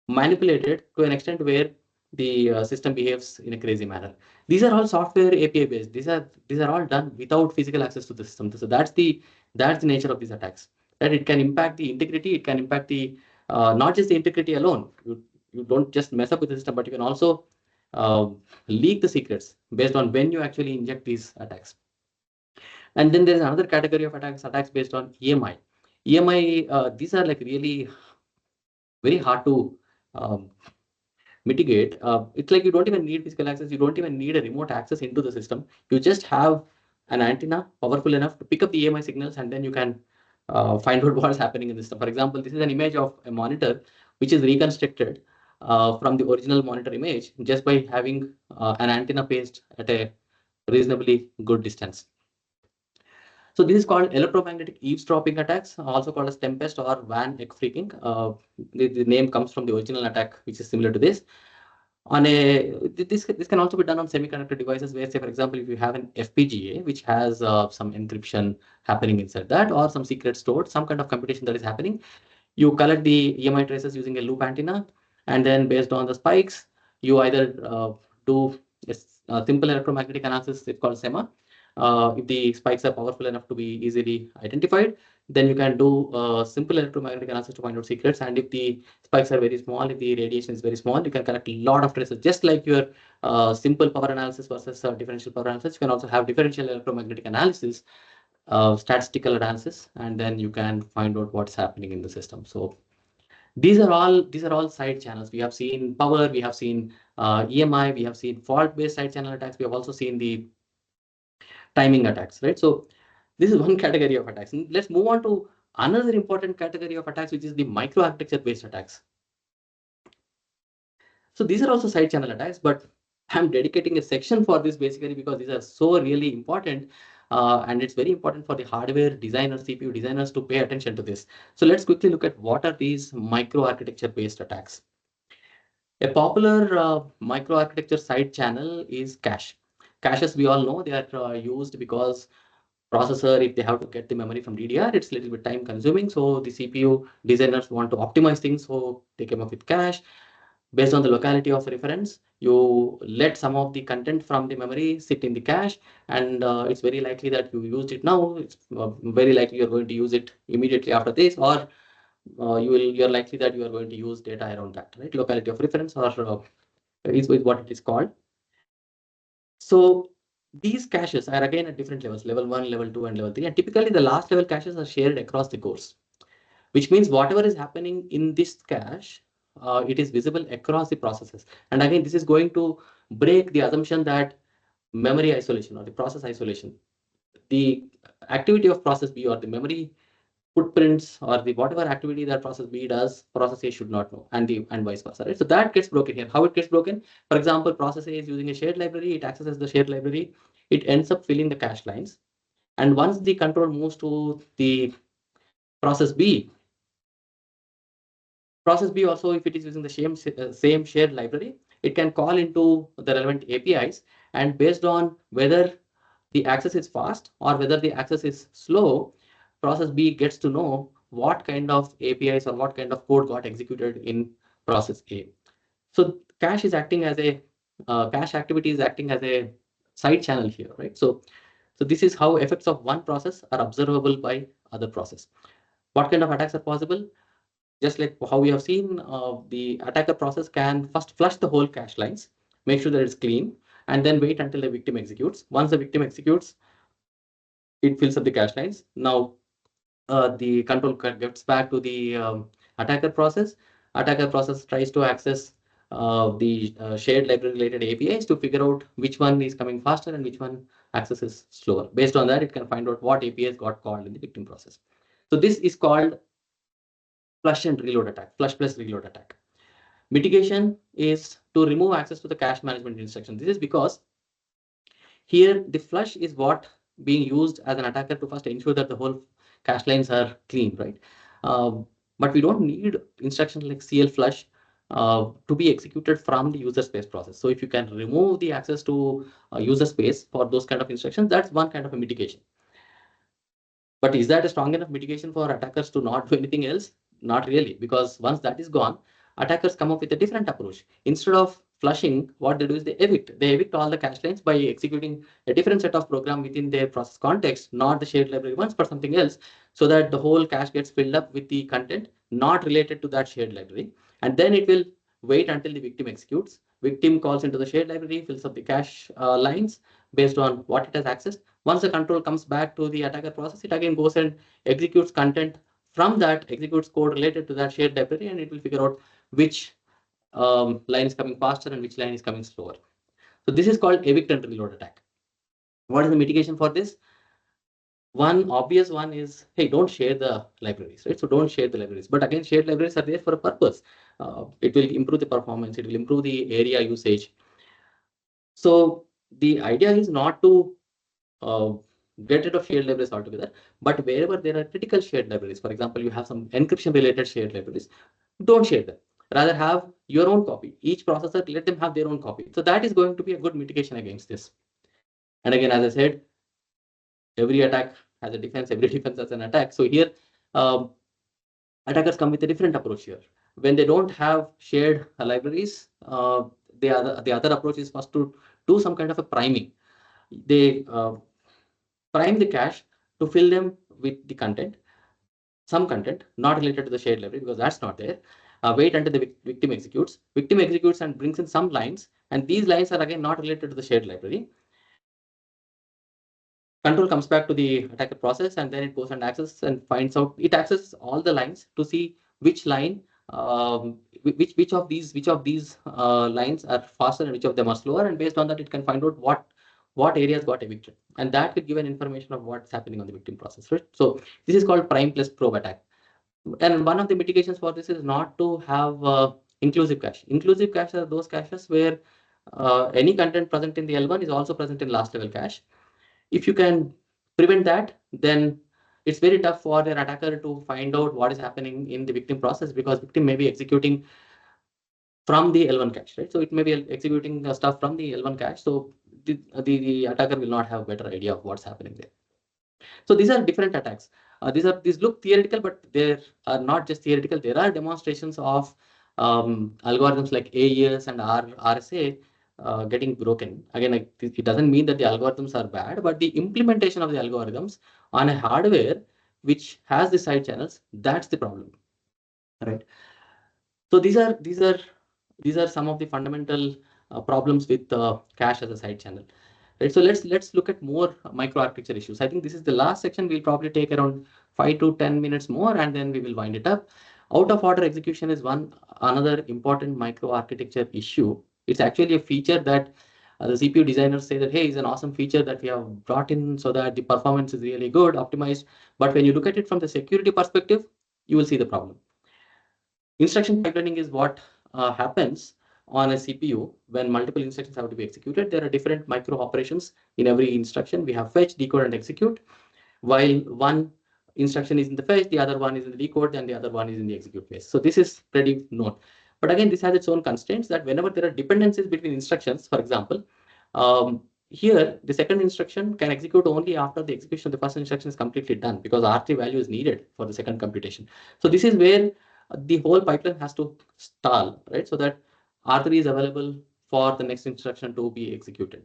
manipulated to an extent where the system behaves in a crazy manner. These are all software API based. These are all done without physical access to the system. So that's the nature of these attacks. That it can impact the integrity. It can impact the not just the integrity alone. You don't just mess up with the system, but you can also uh, leak the secrets based on when you actually inject these attacks. And then there's another category of attacks based on EMI. EMI, these are like really very hard to um, mitigate. It's like you don't even need physical access. You don't even need a remote access into the system. You just have an antenna powerful enough to pick up the EMI signals, and then you can find out what's happening in the system. For example, this is an image of a monitor which is reconstructed from the original monitor image just by having an antenna placed at a reasonably good distance. So this is called electromagnetic eavesdropping attacks, also called as tempest or van Eck freaking. The name comes from the original attack, which is similar to this. This can also be done on semiconductor devices, where, say, for example, if you have an FPGA which has some encryption happening inside that, or some secret stored, some kind of computation that is happening, you collect the EMI traces using a loop antenna, and then based on the spikes, you either do a simple electromagnetic analysis, it's called SEMA. If the spikes are powerful enough to be easily identified, then you can do simple electromagnetic analysis to find out secrets. And if the spikes are very small, if the radiation is very small, you can collect a lot of traces. Just like your simple power analysis versus differential power analysis, you can also have differential electromagnetic analysis, statistical analysis, and then you can find out what's happening in the system. So These are all side channels. We have seen power, we have seen EMI, we have seen fault-based side channel attacks. We have also seen the timing attacks, right? So this is one category of attacks. And let's move on to another important category of attacks, which is the microarchitecture-based attacks. So these are also side channel attacks, but I'm dedicating a section for this basically because these are so really important. And it's very important for the hardware designers, CPU designers to pay attention to this. So let's quickly look at what are these microarchitecture-based attacks. A popular microarchitecture side channel is cache. Caches, we all know, they are used because processor, if they have to get the memory from DDR, it's a little bit time consuming. So the CPU designers want to optimize things, so they came up with cache. Based on the locality of reference, you let some of the content from the memory sit in the cache, and it's very likely that you used it now. It's very likely you're going to use it immediately after this, or you're likely that you are going to use data around that, right? Locality of reference, or is what it is called. So these caches are again at different levels, level 1, level 2, and level 3. And typically the last level caches are shared across the cores, which means whatever is happening in this cache, it is visible across the processes. And again, this is going to break the assumption that memory isolation or the process isolation, the activity of process B or the memory footprints or the whatever activity that process B does, process A should not know, and vice versa, right? So that gets broken here. How it gets broken? For example, process A is using a shared library, it accesses the shared library, it ends up filling the cache lines. And once the control moves to the process B, process B also, if it is using the same shared library, it can call into the relevant APIs, and based on whether the access is fast or whether the access is slow, process B gets to know what kind of APIs or what kind of code got executed in process A. So cache is acting as a cache activity is acting as a side channel here, right? So this is how effects of one process are observable by other process. What kind of attacks are possible? Just like how we have seen, the attacker process can first flush the whole cache lines, make sure that it's clean, and then wait until the victim executes. Once the victim executes, it fills up the cache lines. Now, the control gets back to the attacker process. Attacker process tries to access the shared library related APIs to figure out which one is coming faster and which one accesses slower. Based on that, it can find out what APIs got called in the victim process. So this is called flush and reload attack, flush plus reload attack. Mitigation is to remove access to the cache management instruction. This is because here the flush is what being used as an attacker to first ensure that the whole cache lines are clean, right? But we don't need instructions like CL flush to be executed from the user space process. So if you can remove the access to user space for those kind of instructions, that's one kind of a mitigation. But is that a strong enough mitigation for attackers to not do anything else? Not really, because once that is gone, attackers come up with a different approach. Instead of flushing, what they do is they evict. They evict all the cache lines by executing a different set of program within their process context, not the shared library ones, but something else, so that the whole cache gets filled up with the content not related to that shared library. And then it will wait until the victim executes. Victim calls into the shared library, fills up the cache lines based on what it has accessed. Once the control comes back to the attacker process, it again goes and executes content from that, executes code related to that shared library, and it will figure out which line is coming faster and which line is coming slower. So this is called evict and reload attack. What is the mitigation for this? One obvious one is, hey, don't share the libraries, right? So don't share the libraries. But again, shared libraries are there for a purpose. It will improve the performance. It will improve the area usage. So the idea is not to uh, get rid of shared libraries altogether. But wherever there are critical shared libraries, for example, you have some encryption related shared libraries, don't share them. Rather have your own copy. Each processor, let them have their own copy. So that is going to be a good mitigation against this. And again, as I said, every attack has a defense, every defense has an attack. So here, um, attackers come with a different approach here. When they don't have shared libraries, the other approach is first to do some kind of a priming. They prime the cache to fill them with the content, some content not related to the shared library because that's not there. Wait until the victim executes. Victim executes and brings in some lines, and these lines are again not related to the shared library. Control comes back to the attacker process, and then it goes and accesses and finds out. It accesses all the lines to see which line which of these lines are faster and which of them are slower, and based on that it can find out what areas got evicted, and that will give an information of what's happening on the victim process, right? So this is called prime plus probe attack. And one of the mitigations for this is not to have inclusive cache. Inclusive cache are those caches where any content present in the L1 is also present in last level cache. If you can prevent that, then it's very tough for an attacker to find out what is happening in the victim process, because victim may be executing from the L1 cache, right? So it may be executing stuff from the L1 cache. So the attacker will not have a better idea of what's happening there. So these are different attacks. These look theoretical, but they are not just theoretical. There are demonstrations of algorithms like AES and RSA getting broken. Again, like, it doesn't mean that the algorithms are bad, but the implementation of the algorithms on a hardware which has the side channels, that's the problem, right? So these are some of the fundamental problems with cache as a side channel. Right, so let's look at more microarchitecture issues. I think this is the last section. We'll probably take around 5 to 10 minutes more, and then we will wind it up. Out of order execution is another important microarchitecture issue. It's actually a feature that the CPU designers say that, hey, it's an awesome feature that we have brought in so that the performance is really good, optimized. But when you look at it from the security perspective, you will see the problem. Instruction pipelining is what happens on a CPU when multiple instructions have to be executed. There are different micro operations in every instruction. We have fetch, decode, and execute. While one instruction is in the fetch, the other one is in the decode, and the other one is in the execute phase. So this is pretty known. But again, this has its own constraints that whenever there are dependencies between instructions, for example, here the second instruction can execute only after the execution of the first instruction is completely done, because R3 value is needed for the second computation. So this is where the whole pipeline has to stall, right? So that R3 is available for the next instruction to be executed.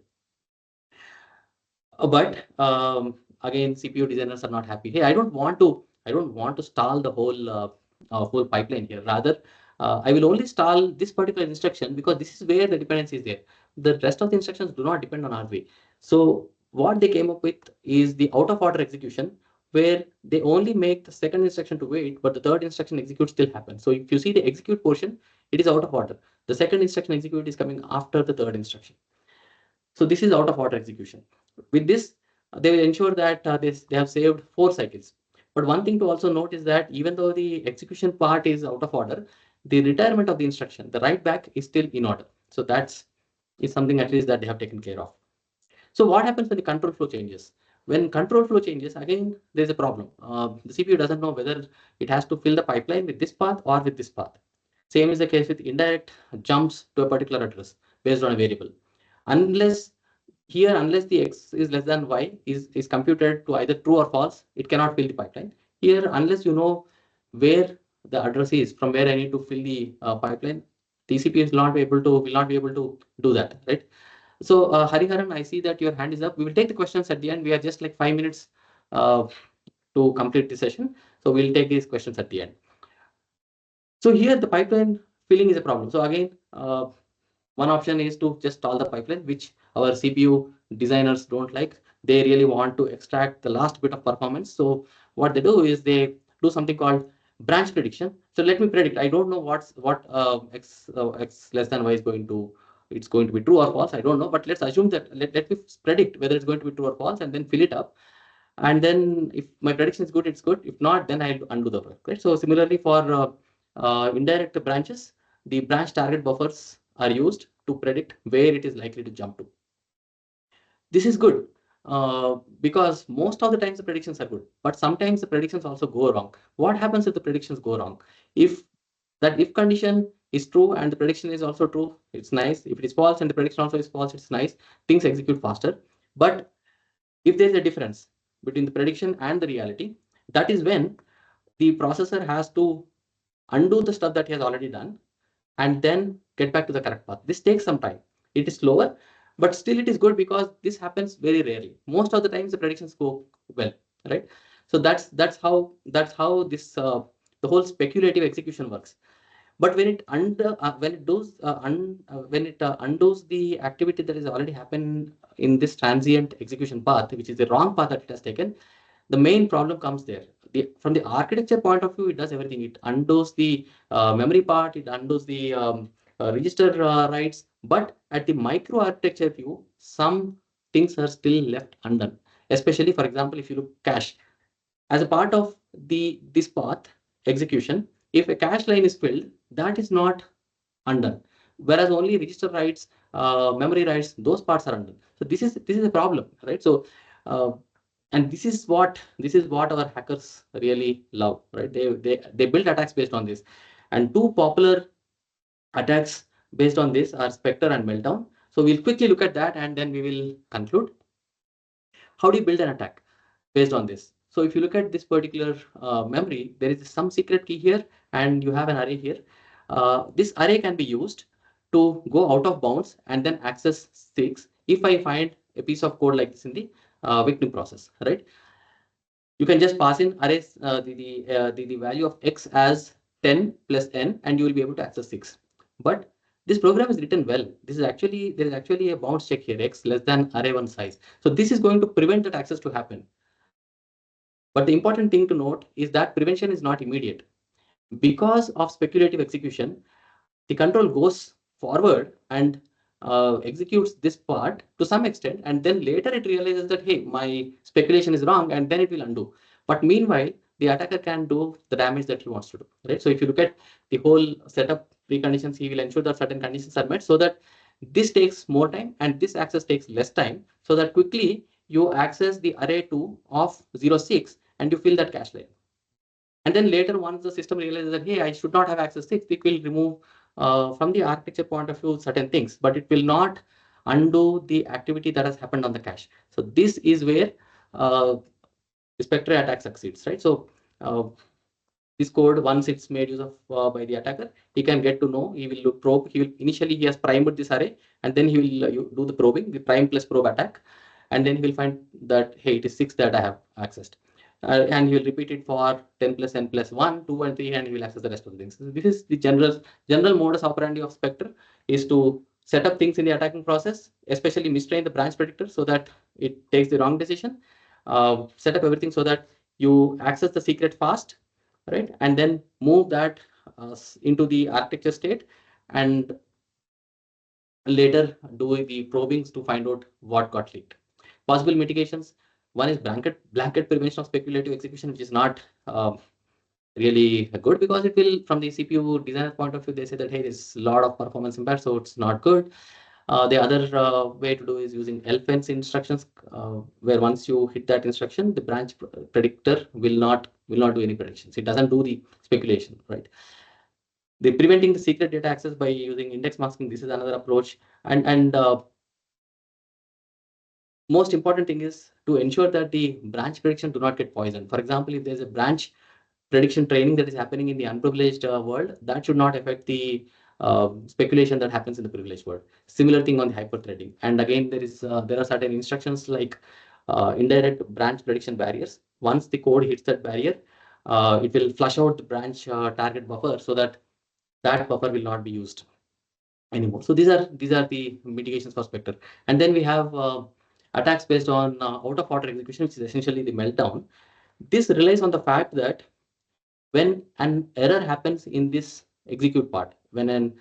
But again, CPU designers are not happy. Hey, I don't want to stall the whole pipeline here. Rather, I will only stall this particular instruction because this is where the dependency is there. The rest of the instructions do not depend on R3. So what they came up with is the out of order execution, where they only make the second instruction to wait, but the third instruction execute still happens. So if you see the execute portion, it is out of order. The second instruction execute is coming after the third instruction. So this is out of order execution. With this, they will ensure that they have saved 4 cycles. But one thing to also note is that even though the execution part is out of order, the retirement of the instruction, the write back, is still in order. So that's is something at least that they have taken care of. So what happens when the control flow changes? When control flow changes, again, there's a problem. The CPU doesn't know whether it has to fill the pipeline with this path or with this path. Same is the case with indirect jumps to a particular address based on a variable. Unless the x is less than y is computed to either true or false, it cannot fill the pipeline. Here, unless you know where the address is from where I need to fill the pipeline, TCP will not be able to do that, right? So Hariharan, I see that your hand is up. We will take the questions at the end. We are just like 5 minutes to complete the session, so we'll take these questions at the end. So here the pipeline filling is a problem. So again, one option is to just stall the pipeline, which our CPU designers don't like. They really want to extract the last bit of performance. So what they do is they do something called branch prediction. So let me predict. I don't know what x less than y is going to, it's going to be true or false. I don't know, but let's assume that let me predict whether it's going to be true or false, and then fill it up. And then if my prediction is good, it's good. If not, then I'll undo the work. Right. So similarly for indirect branches, the branch target buffers are used to predict where it is likely to jump to. This is good because most of the times the predictions are good, but sometimes the predictions also go wrong. What happens if the predictions go wrong? If condition is true and the prediction is also true, it's nice. If it is false and the prediction also is false, it's nice. Things execute faster. But if there's a difference between the prediction and the reality, that is when the processor has to undo the stuff that he has already done and then get back to the correct path. This takes some time. It is slower, but still it is good because this happens very rarely. Most of the times the predictions go well, right? So that's how this the whole speculative execution works. But when it undoes the activity that has already happened in this transient execution path, which is the wrong path that it has taken, the main problem comes there. from the architecture point of view, it does everything. It undoes the memory part, it undoes the register writes, but at the micro architecture view, some things are still left undone. Especially, for example, if you look cache, as a part of this path execution, if a cache line is filled, that is not undone. Whereas only register writes, memory writes, those parts are undone. So this is a problem, right? So and this is what our hackers really love, right? They build attacks based on this, and two popular attacks based on this are Spectre and Meltdown. So we'll quickly look at that and then we will conclude. How do you build an attack based on this? So if you look at this particular memory, there is some secret key here and you have an array here. This array can be used to go out of bounds and then access 6 if I find a piece of code like this in the victim process, right? You can just pass in arrays the value of x as 10 plus n and you will be able to access 6. But this program is written well. There is actually a bounds check here, x less than array 1 size. So this is going to prevent that access to happen. But the important thing to note is that prevention is not immediate. Because of speculative execution, the control goes forward and executes this part to some extent, and then later it realizes that, hey, my speculation is wrong, and then it will undo. But meanwhile, the attacker can do the damage that he wants to do, right? So if you look at the whole setup preconditions, he will ensure that certain conditions are met so that this takes more time and this access takes less time, so that quickly you access the array 2 of 06 and you fill that cache line. And then later, once the system realizes that, hey, I should not have access 6, it will remove from the architecture point of view certain things, but it will not undo the activity that has happened on the cache. So this is where the Spectre attack succeeds, right? So this code, once it's made use of by the attacker, he can get to know, he will probe, initially he has primed this array, and then he will do the probing, the prime plus probe attack, and then he will find that, hey, it is 6 that I have accessed. And he will repeat it for 10 plus n plus 1, 2, and 3, and he will access the rest of the things. So this is the general modus operandi of Spectre, is to set up things in the attacking process, especially mistrain the branch predictor so that it takes the wrong decision, set up everything so that you access the secret fast, right? And then move that into the architecture state and later do the probings to find out what got leaked. Possible mitigations. One is blanket prevention of speculative execution, which is not really good because it will, from the CPU designer point of view, they say that, hey, there's a lot of performance impact, so it's not good. The other way to do is using L-fence instructions, where once you hit that instruction, the branch predictor will not do any predictions. It doesn't do the speculation, right? The preventing the secret data access by using index masking, this is another approach. And most important thing is to ensure that the branch prediction do not get poisoned. For example, if there's a branch prediction training that is happening in the unprivileged world, that should not affect the speculation that happens in the privileged world. Similar thing on the hyperthreading. And again, there are certain instructions like indirect branch prediction barriers. Once the code hits that barrier, it will flush out the branch target buffer so that buffer will not be used anymore. So these are the mitigations for Spectre. And then we have attacks based on out of order execution, which is essentially the meltdown. This relies on the fact that when an error happens in this execute part, when an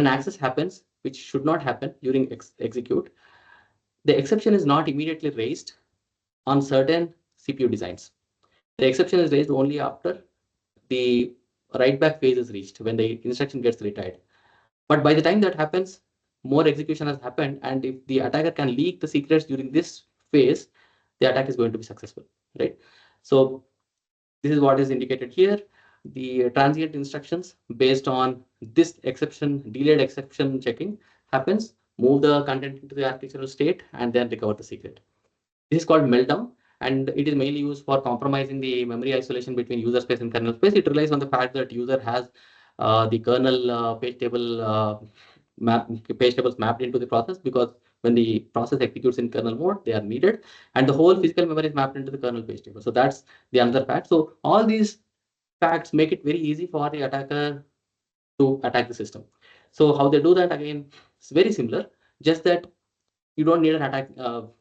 access happens which should not happen during execute, the exception is not immediately raised on certain CPU designs. The exception is raised only after the write back phase is reached, when the instruction gets retired. But by the time that happens, more execution has happened, and if the attacker can leak the secrets during this phase, the attack is going to be successful, right? So this is what is indicated here. The transient instructions based on this exception, delayed exception checking happens, move the content into the architectural state, and then recover the secret. This is called meltdown, and it is mainly used for compromising the memory isolation between user space and kernel space. It relies on the fact that user has the kernel page tables mapped into the process, because when the process executes in kernel mode, they are needed, and the whole physical memory is mapped into the kernel page table. So that's the another fact. So all these facts make it very easy for the attacker to attack the system. So how they do that, again, it's very similar, just that you don't need an attack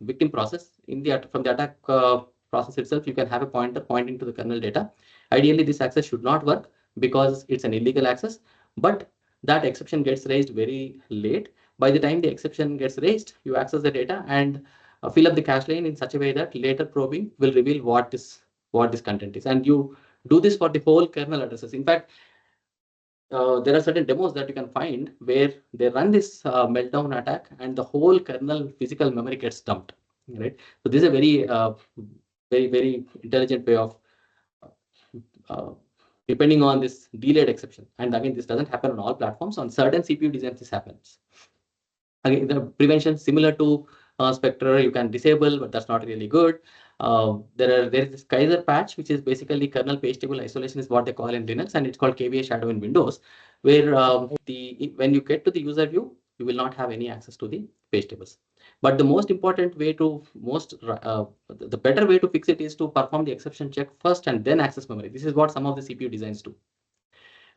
victim process in the from the attack process itself, you can have a pointer pointing to the kernel data. Ideally, this access should not work because it's an illegal access, but that exception gets raised very late. By the time the exception gets raised, you access the data and fill up the cache line in such a way that later probing will reveal what this content is. And you do this for the whole kernel addresses. In fact, there are certain demos that you can find where they run this meltdown attack and the whole kernel physical memory gets dumped, right? So this is a very intelligent way of uh, depending on this delayed exception. And again, this doesn't happen on all platforms. On certain CPU designs, this happens. Again, the prevention similar to Spectre, you can disable, but that's not really good. There is this Kaiser patch, which is basically kernel page table isolation, is what they call in Linux, and it's called KVA shadow in Windows, where when you get to the user view, you will not have any access to the page tables. But the most important way to the better way to fix it is to perform the exception check first and then access memory. This is what some of the CPU designs do.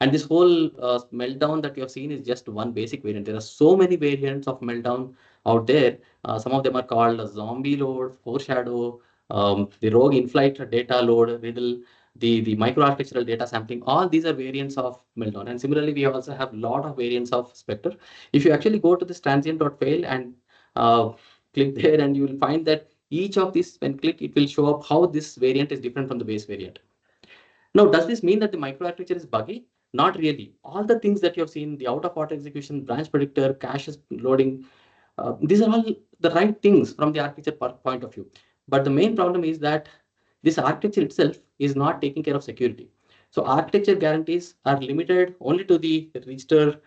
And this whole meltdown that you have seen is just one basic variant. There are so many variants of meltdown out there. Some of them are called zombie load, foreshadow, the rogue in-flight data load, riddle, the microarchitectural data sampling. All these are variants of meltdown. And similarly, we also have a lot of variants of Spectre. If you actually go to this transient.fail and uh, click there, and you will find that each of these, when click, it will show up how this variant is different from the base variant. Now, does this mean that the microarchitecture is buggy? Not really. All the things that you have seen, the out-of-order execution, branch predictor, cache loading, these are all the right things from the architecture point of view. But the main problem is that this architecture itself is not taking care of security. So architecture guarantees are limited only to the register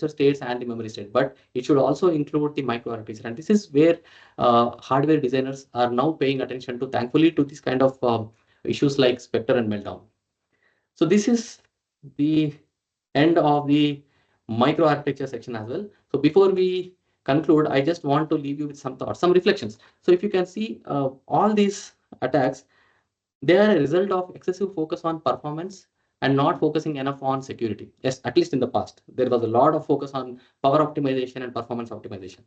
states and the memory state, but it should also include the microarchitecture. And this is where hardware designers are now paying attention to, thankfully, to this kind of issues like Spectre and Meltdown. So this is the end of the microarchitecture section as well. So before we conclude, I just want to leave you with some thoughts, some reflections. So if you can see all these attacks, they are a result of excessive focus on performance and not focusing enough on security. Yes, at least in the past, there was a lot of focus on power optimization and performance optimization.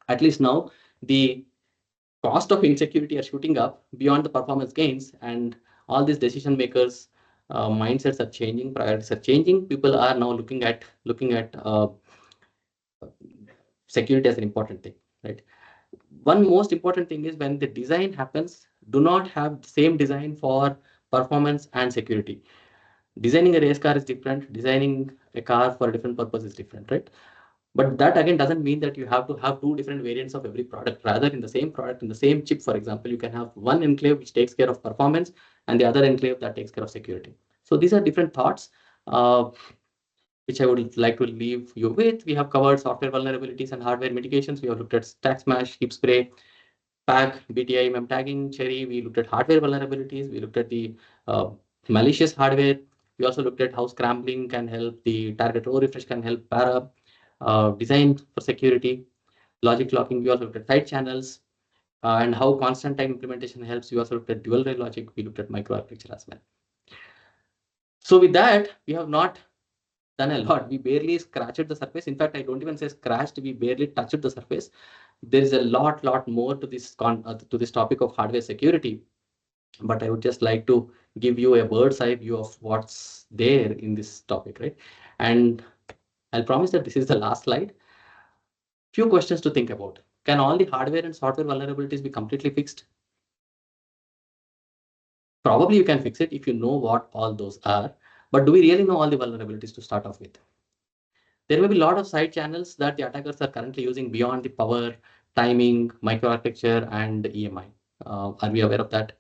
At least now, the cost of insecurity are shooting up beyond the performance gains, and all these decision makers mindsets are changing, priorities are changing. People are now looking at security as an important thing, right? One most important thing is when the design happens, do not have the same design for performance and security. Designing a race car is different, designing a car for a different purpose is different, right? But that again doesn't mean that you have to have two different variants of every product. Rather, in the same product, in the same chip, for example, you can have one enclave which takes care of performance and the other enclave that takes care of security. So these are different thoughts which I would like to leave you with. We have covered software vulnerabilities and hardware mitigations. We have looked at stack smash, heap spray, pack, BTI, mem tagging, cherry. We looked at hardware vulnerabilities. We looked at the malicious hardware. We also looked at how scrambling can help, the target row refresh can help para, design for security, logic locking. We also looked at side channels and how constant time implementation helps. We also looked at dual rail logic. We looked at microarchitecture as well. So with that, we have not done a lot. We barely scratched the surface. In fact, I don't even say scratched. We barely touched the surface. There is a lot more to this topic of hardware security. But I would just like to give you a bird's eye view of what's there in this topic, right? And I'll promise that this is the last slide. Few questions to think about. Can all the hardware and software vulnerabilities be completely fixed? Probably you can fix it if you know what all those are. But do we really know all the vulnerabilities to start off with? There may be a lot of side channels that the attackers are currently using beyond the power, timing, microarchitecture, and EMI. Are we aware of that?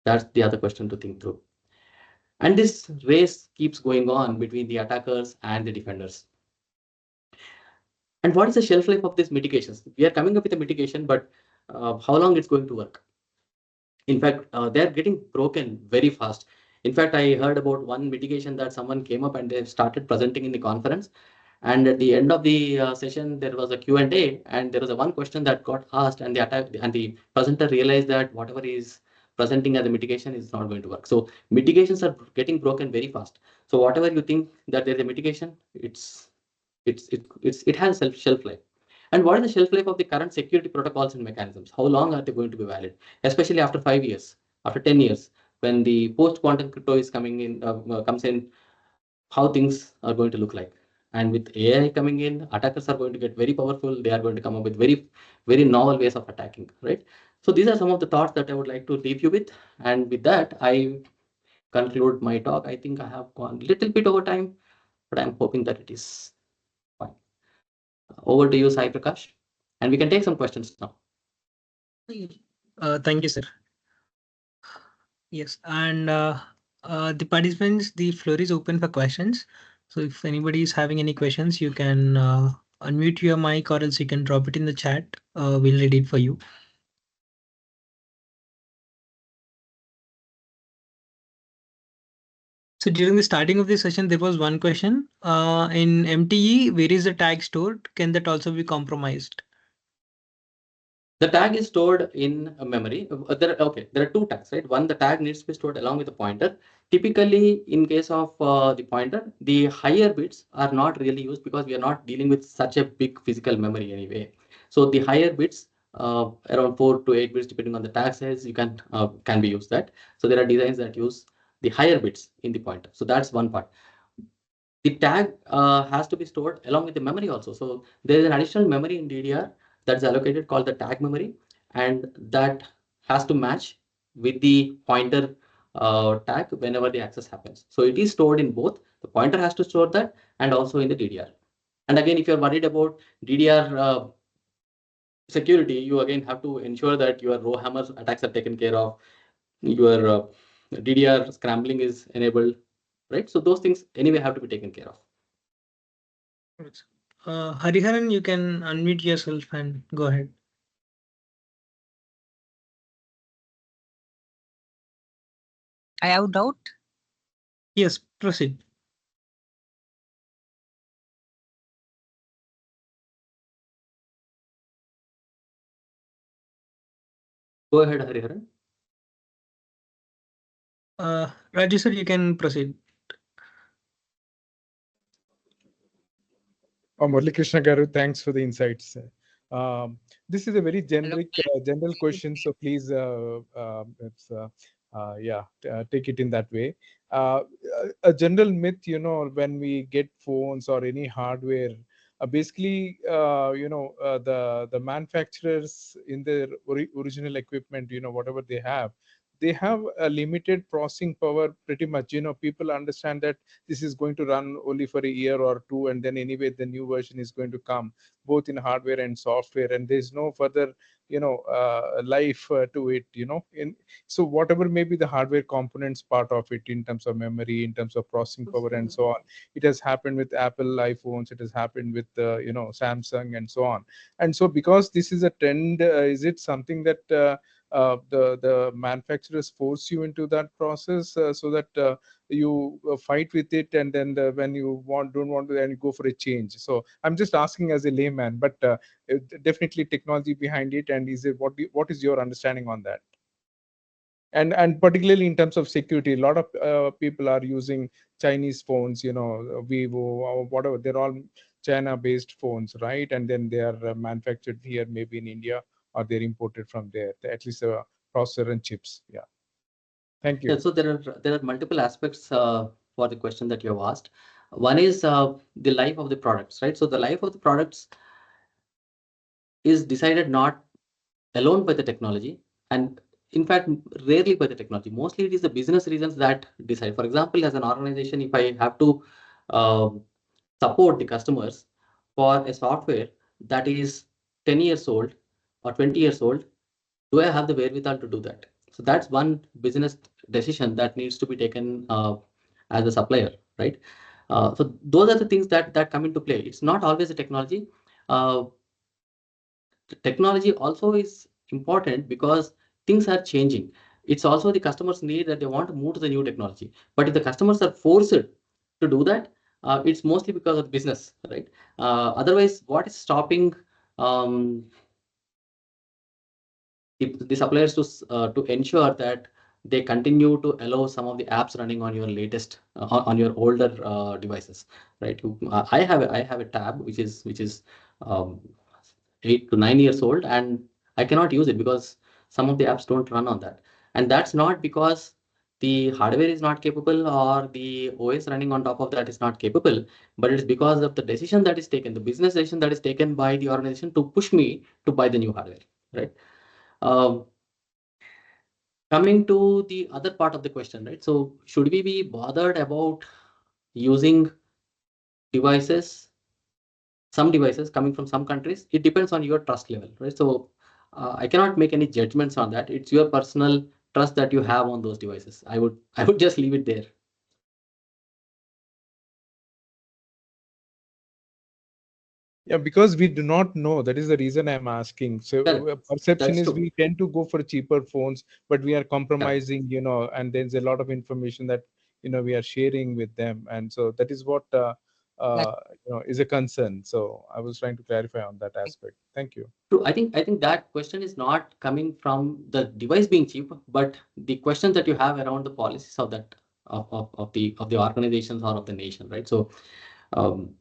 That's the other question to think through. And this race keeps going on between the attackers and the defenders. And what is the shelf life of these mitigations? We are coming up with a mitigation, but how long it's going to work? In fact, they're getting broken very fast. In fact, I heard about one mitigation that someone came up and they started presenting in the conference. And at the end of the session, there was a Q&A, and there was a one question that got asked, and the presenter realized that whatever is presenting as a mitigation is not going to work. So mitigations are getting broken very fast. So whatever you think that there's a mitigation, it has shelf life. And what is the shelf life of the current security protocols and mechanisms? How long are they going to be valid? Especially after 5 years, after 10 years, when the post-quantum crypto is coming in, comes in, how things are going to look like. And with AI coming in, attackers are going to get very powerful. They are going to come up with very, very novel ways of attacking, right? So these are some of the thoughts that I would like to leave you with. And with that, I conclude my talk. I think I have gone a little bit over time, but I'm hoping that it is fine. Over to you, Sai Prakash. And we can take some questions now. Thank you, sir. Yes, and the participants, the floor is open for questions. So if anybody is having any questions, you can unmute your mic or else you can drop it in the chat. We'll read it for you. So during the starting of the session, there was one question. In MTE, where is the tag stored? Can that also be compromised? The tag is stored in a memory. There are two tags, right? One, the tag needs to be stored along with the pointer. Typically, in case of the pointer, the higher bits are not really used because we are not dealing with such a big physical memory anyway. So the higher bits, around 4 to 8 bits, depending on the tag size, you can be used that. So there are designs that use the higher bits in the pointer. So that's one part. The tag has to be stored along with the memory also. So there is an additional memory in DDR that's allocated called the tag memory, and that has to match with the pointer tag whenever the access happens. So it is stored in both. The pointer has to store that and also in the DDR. And again, if you're worried about DDR security, you again have to ensure that your row hammer attacks are taken care of, your DDR scrambling is enabled, right? So those things anyway have to be taken care of. Hariharan, you can unmute yourself and go ahead. I have doubt. Yes, proceed. Go ahead, Hariharan. Raju sir, you can proceed. Murali Krishna Garu, thanks for the insights. This is a very generic, general question, so please, take it in that way. A general myth, when we get phones or any hardware, basically, the manufacturers in their original equipment, whatever they have a limited processing power pretty much. People understand that this is going to run only for a year or two, and then anyway the new version is going to come, both in hardware and software, and there's no further life to it. So whatever may be the hardware components part of it, in terms of memory, in terms of processing power and so on, it has happened with Apple iPhones, it has happened with Samsung and so on. And so because this is a trend, is it something that the manufacturers force you into that process, so that you fight with it, and then when you don't want to, then you go for a change? So I'm just asking as a layman, but definitely technology behind it, and what is your understanding on that? And particularly in terms of security, a lot of people are using Chinese phones, Vivo or whatever. They're all China based phones, right? And then they are manufactured here, maybe in India, or they're imported from there, at least processor and chips. Yeah, thank you. Yeah, so there are multiple aspects for the question that you have asked. One is the life of the products, right? So the life of the products is decided not alone by the technology, and in fact rarely by the technology. Mostly it is the business reasons that decide. For example, as an organization, if I have to support the customers for a software that is 10 years old or 20 years old, do I have the wherewithal to do that? So that's one business decision that needs to be taken as a supplier, right? So those are the things that come into play. It's not always the technology. uh, Technology also is important because things are changing. It's also the customers need that they want to move to the new technology. But if the customers are forced to do that, it's mostly because of business, right? Otherwise, what is stopping um, the suppliers to ensure that they continue to allow some of the apps running on your latest on your older devices, right? I have a tab which is um, 8 to 9 years old, and I cannot use it because some of the apps don't run on that. And that's not because the hardware is not capable or the OS running on top of that is not capable, but it's because of the decision that is taken, the business decision that is taken by the organization to push me to buy the new hardware, right? Um, Coming to the other part of the question, right? So should we be bothered about using devices, some devices coming from some countries? It depends on your trust level, right? So I cannot make any judgments on that. It's your personal trust that you have on those devices. I would just leave it there. Yeah, because we do not know. That is the reason I'm asking. So perception That's is true. we tend to go for cheaper phones, but we are compromising, and there's a lot of information that we are sharing with them, and so that is what is a concern. So I was trying to clarify on that aspect. Thank you. True. I think that question is not coming from the device being cheap, but the questions that you have around the policies of that of the organizations or of the nation, right? So um,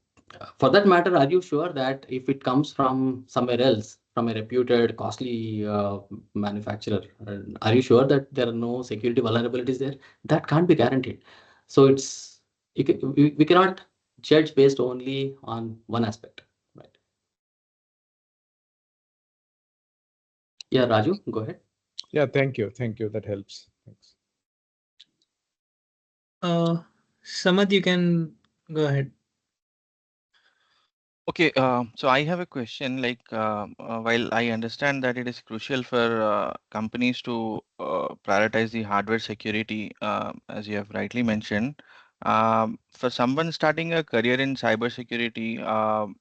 for that matter, are you sure that if it comes from somewhere else, from a reputed, costly manufacturer, are you sure that there are no security vulnerabilities there? That can't be guaranteed. So we cannot judge based only on one aspect, right? Yeah, Raju, go ahead. Yeah, thank you. Thank you. That helps. Thanks. Samad, you can go ahead. Okay, so I have a question. Like, while I understand that it is crucial for companies to prioritize the hardware security, as you have rightly mentioned, for someone starting a career in cybersecurity,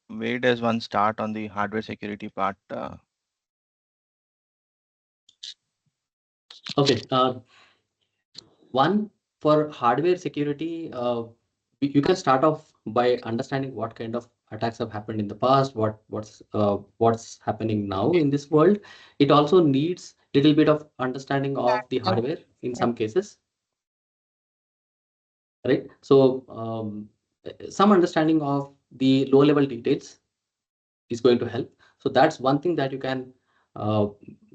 where does one start on the hardware security part? Okay. One, for hardware security, you can start off by understanding what kind of attacks have happened in the past, what's happening now in this world. It also needs little bit of understanding of the hardware in some cases, right? So some understanding of the low level details is going to help. So that's one thing that you can, uh,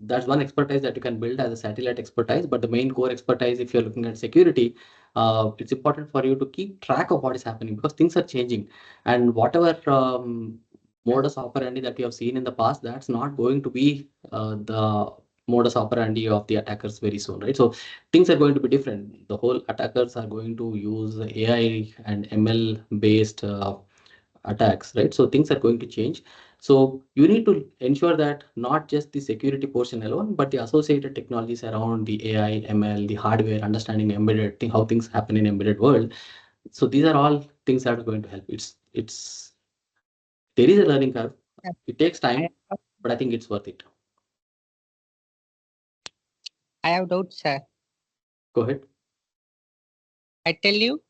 that's one expertise that you can build as a satellite expertise. But the main core expertise, if you're looking at security, it's important for you to keep track of what is happening because things are changing. And whatever modus operandi that you have seen in the past, that's not going to be the modus operandi of the attackers very soon, right? So things are going to be different. The whole attackers are going to use AI and ML based attacks, right? So things are going to change. So you need to ensure that not just the security portion alone, but the associated technologies around the AI, ML, the hardware, understanding embedded thing, how things happen in embedded world. So these are all things that are going to help. It's there is a learning curve. It takes time, but I think it's worth it. I have doubts, sir. Go ahead. I tell you,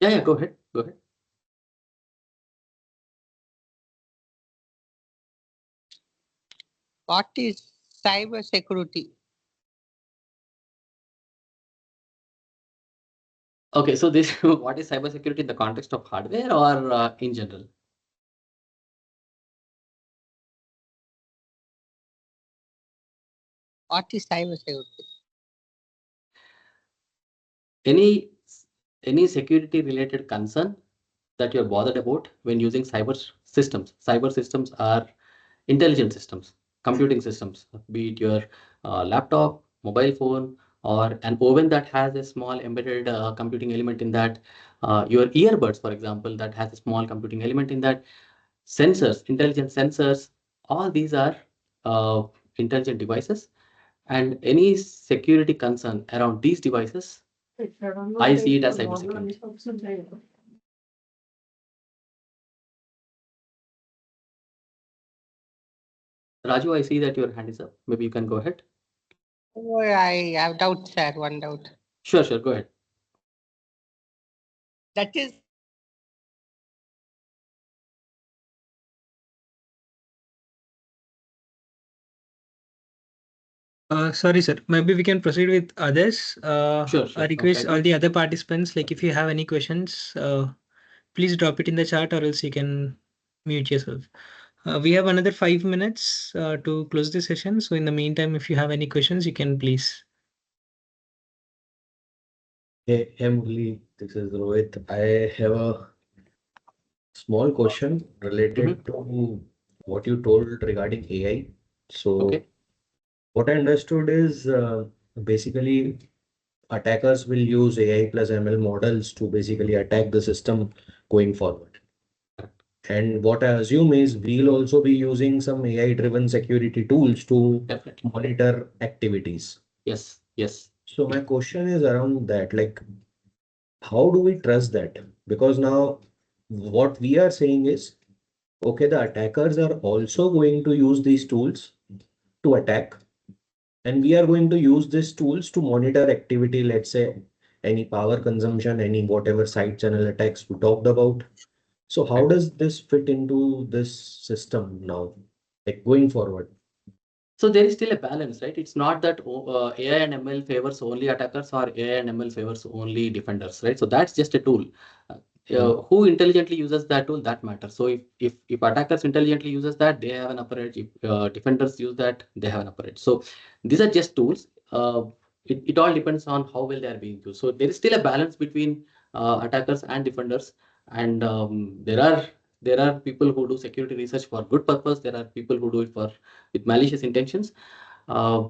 Yeah, go ahead. Go ahead. what is cyber security? Okay, so this what is cybersecurity in the context of hardware or in general? What is cyber security? Any any security related concern that you're bothered about when using cyber systems. Cyber systems are intelligent systems, computing systems, be it your laptop, mobile phone, or an oven that has a small embedded computing element in that, your earbuds, for example, that has a small computing element in that, sensors, intelligent sensors, all these are uh, intelligent devices. And any security concern around these devices, I see it as cybersecurity. Raju, I see that your hand is up. Maybe you can go ahead. Oh, I have doubts, sir. One doubt. Sure, go ahead. That is Sorry, sir. Maybe we can proceed with others. Sure. I request all the other participants, like if you have any questions, please drop it in the chat or else you can mute yourself. We have another 5 minutes to close the session. So in the meantime, if you have any questions, you can please. Hey, Murali, this is Rohit. I have a small question related to what you told regarding AI. So, Okay. what I understood is basically attackers will use AI plus ML models to basically attack the system going forward. Correct. And what I assume is we'll also be using some AI-driven security tools to Definitely. monitor activities. Yes. Yes. So my question is around that, like, how do we trust that? Because now what we are saying is, okay, the attackers are also going to use these tools to attack, and we are going to use these tools to monitor activity, let's say any power consumption, any whatever side channel attacks we talked about. So how does this fit into this system now, like going forward? So there is still a balance, right? It's not that AI and ML favors only attackers or AI and ML favors only defenders, right? So that's just a tool. Who intelligently uses that tool, that matters. So if attackers intelligently uses that, they have an upper edge. If defenders use that, they have an upper edge. So these are just tools. It all depends on how well they are being used. So there is still a balance between attackers and defenders. And there are people who do security research for good purpose. There are people who do it for with malicious intentions. Uh,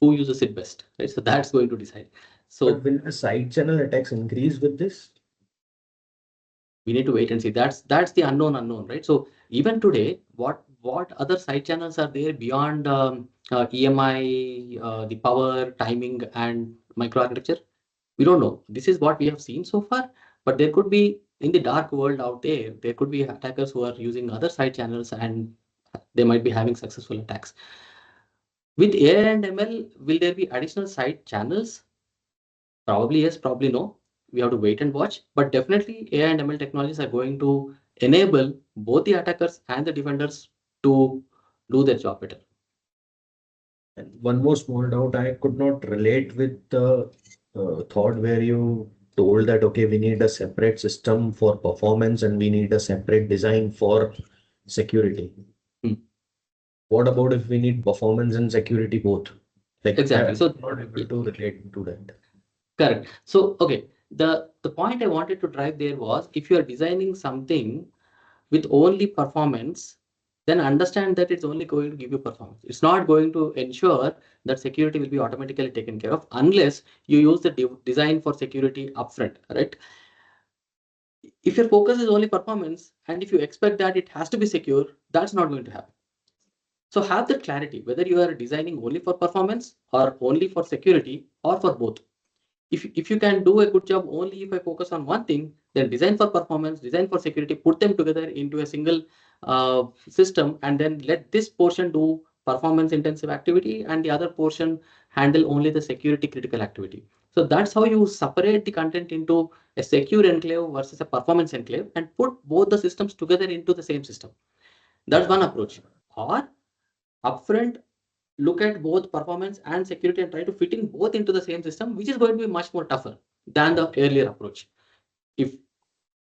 who uses it best, right? So that's going to decide. So But will the side channel attacks increase with this? we need to wait and see. That's the unknown, right? So even today, what other side channels are there beyond EMI, the power, timing, and microarchitecture? We don't know. This is what we have seen so far, but there could be in the dark world out there. There could be attackers who are using other side channels, and they might be having successful attacks. With AI and ML, will there be additional side channels? Probably yes, probably no. We have to wait and watch. But definitely AI and ML technologies are going to enable both the attackers and the defenders to do their job better. And one more small doubt, I could not relate with the thought where you told that, okay, we need a separate system for performance and we need a separate design for security. Hmm. What about if we need performance and security both? Like, Exactly. So I'm not able to relate to that. correct. So okay, the point I wanted to drive there was if you are designing something with only performance, then understand that it's only going to give you performance. It's not going to ensure that security will be automatically taken care of unless you use the design for security upfront, right? If your focus is only performance and if you expect that it has to be secure, that's not going to happen. So have that clarity whether you are designing only for performance or only for security or for both. If you can do a good job only if I focus on one thing, then design for performance, design for security, put them together into a single system, and then let this portion do performance intensive activity and the other portion handle only the security critical activity. So that's how you separate the content into a secure enclave versus a performance enclave and put both the systems together into the same system. That's one approach. Or upfront look at both performance and security and try to fit in both into the same system, which is going to be much more tougher than the earlier approach. If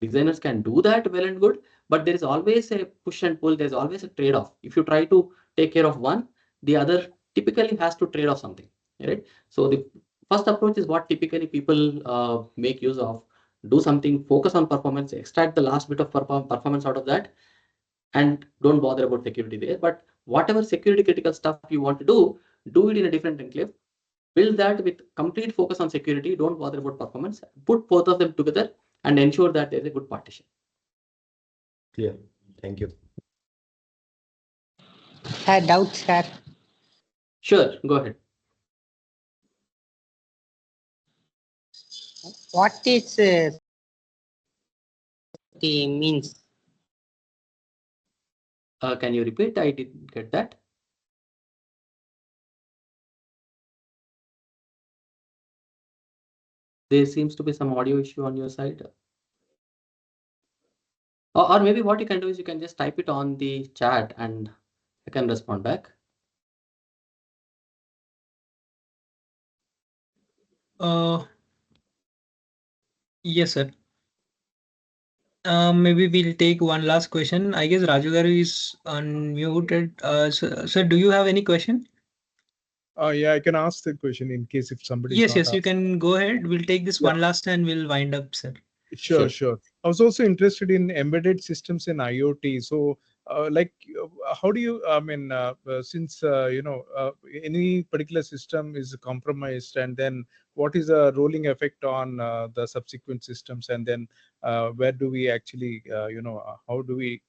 designers can do that, well and good, but there is always a push and pull. There's always a trade-off. If you try to take care of one, the other typically has to trade off something, right? So the first approach is what typically people make use of. Do something, focus on performance, extract the last bit of performance out of that, and don't bother about security there. But whatever security critical stuff you want to do it in a different enclave. Build that with complete focus on security. Don't bother about performance. Put both of them together and ensure that there's a good partition. Clear. Thank you. Sir, doubt, sir. Sure, go ahead. What is the means? Can you repeat? I didn't get that. There seems to be some audio issue on your side. Or maybe what you can do is you can just type it on the chat and I can respond back. Yes, sir. Maybe we'll take one last question. I guess Raju Garu is unmuted. Sir, do you have any question? Yeah, I can ask the question in case if somebody is Yes, not yes, you asking. can go ahead. We'll take this Yeah, one last and we'll wind up, sir. sure, Sure. sure. I was also interested in embedded systems in IoT. So, like, how do you, I mean, since, any particular system is compromised, and then what is the rolling effect on the subsequent systems? And then where do we actually, how do we